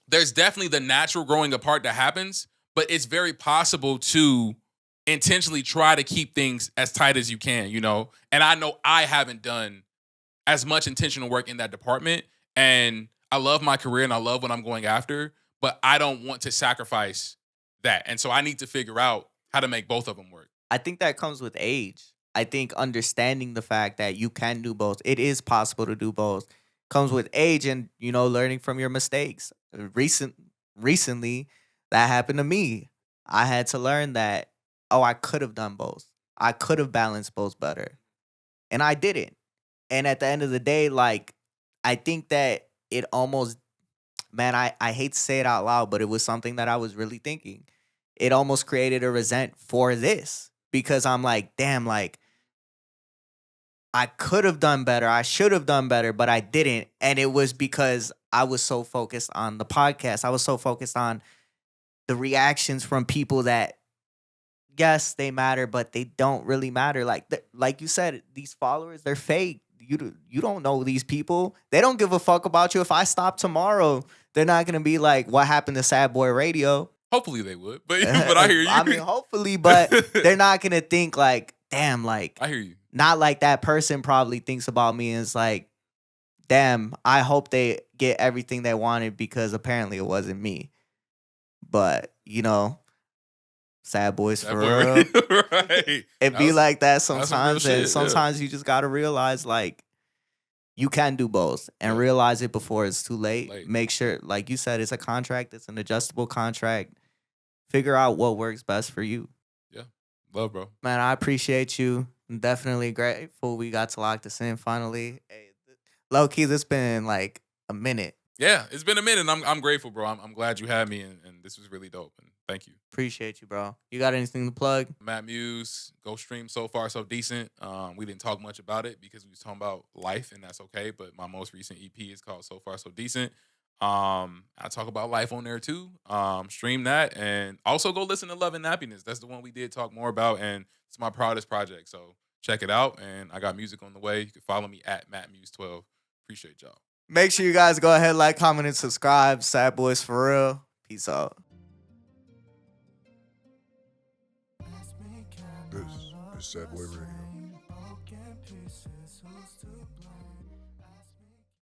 there's definitely the natural growing apart that happens, but it's very possible to intentionally try to keep things as tight as you can, you know? And I know I haven't done as much intentional work in that department. And I love my career and I love what I'm going after, but I don't want to sacrifice that. And so I need to figure out how to make both of them work. I think that comes with age. I think understanding the fact that you can do both, it is possible to do both, comes with age and, you know, learning from your mistakes. Recently, that happened to me. I had to learn that, oh, I could have done both. I could have balanced both better. And I didn't. And at the end of the day, like, I think that it almost, man, I hate to say it out loud, but it was something that I was really thinking. It almost created a resent for this because I'm like, damn, like, I could have done better. I should have done better, but I didn't. And it was because I was so focused on the podcast. I was so focused on the reactions from people that, yes, they matter, but they don't really matter. Like you said, these followers, they're fake. You don't know these people. They don't give a fuck about you. If I stop tomorrow, they're not gonna be like, "What happened to Sad Boy Radio?" Hopefully they would, but I hear you. I mean, hopefully, but they're not gonna think like, "Damn, like." I hear you. Not like that person probably thinks about me and is like, damn, I hope they get everything they wanted because apparently it wasn't me. But, you know, sad boys That for boy, real. right? It be like that some real sometimes. And shit, sometimes you just got to realize, like, you can do both and Yeah. realize it before it's too late. Late. Make sure, like you said, it's a contract, it's an adjustable contract. Figure out what works best for you. Yeah. Love, bro. Man, I appreciate you. I'm definitely grateful we got to lock this in finally. Hey, low key, this been like a minute. Yeah, it's been a minute. And I'm grateful, bro. I'm glad you had me, and this was really dope. And thank you. Appreciate you, bro. You got anything to plug? Matt Muse, go stream So Far So Decent. We didn't talk much about it because we was talking about life, and that's okay. But my most recent EP is called So Far So Decent. I talk about life on there too. Stream that, and also go listen to Love Nappyness. That's the one we did talk more about, and it's my proudest project. So check it out. And I got music on the way. You can follow me at MattMuse12. Appreciate y'all. Make sure you guys go ahead, like, comment, and subscribe. Sad Boys for real. Peace out. This is Sad Boy Radio.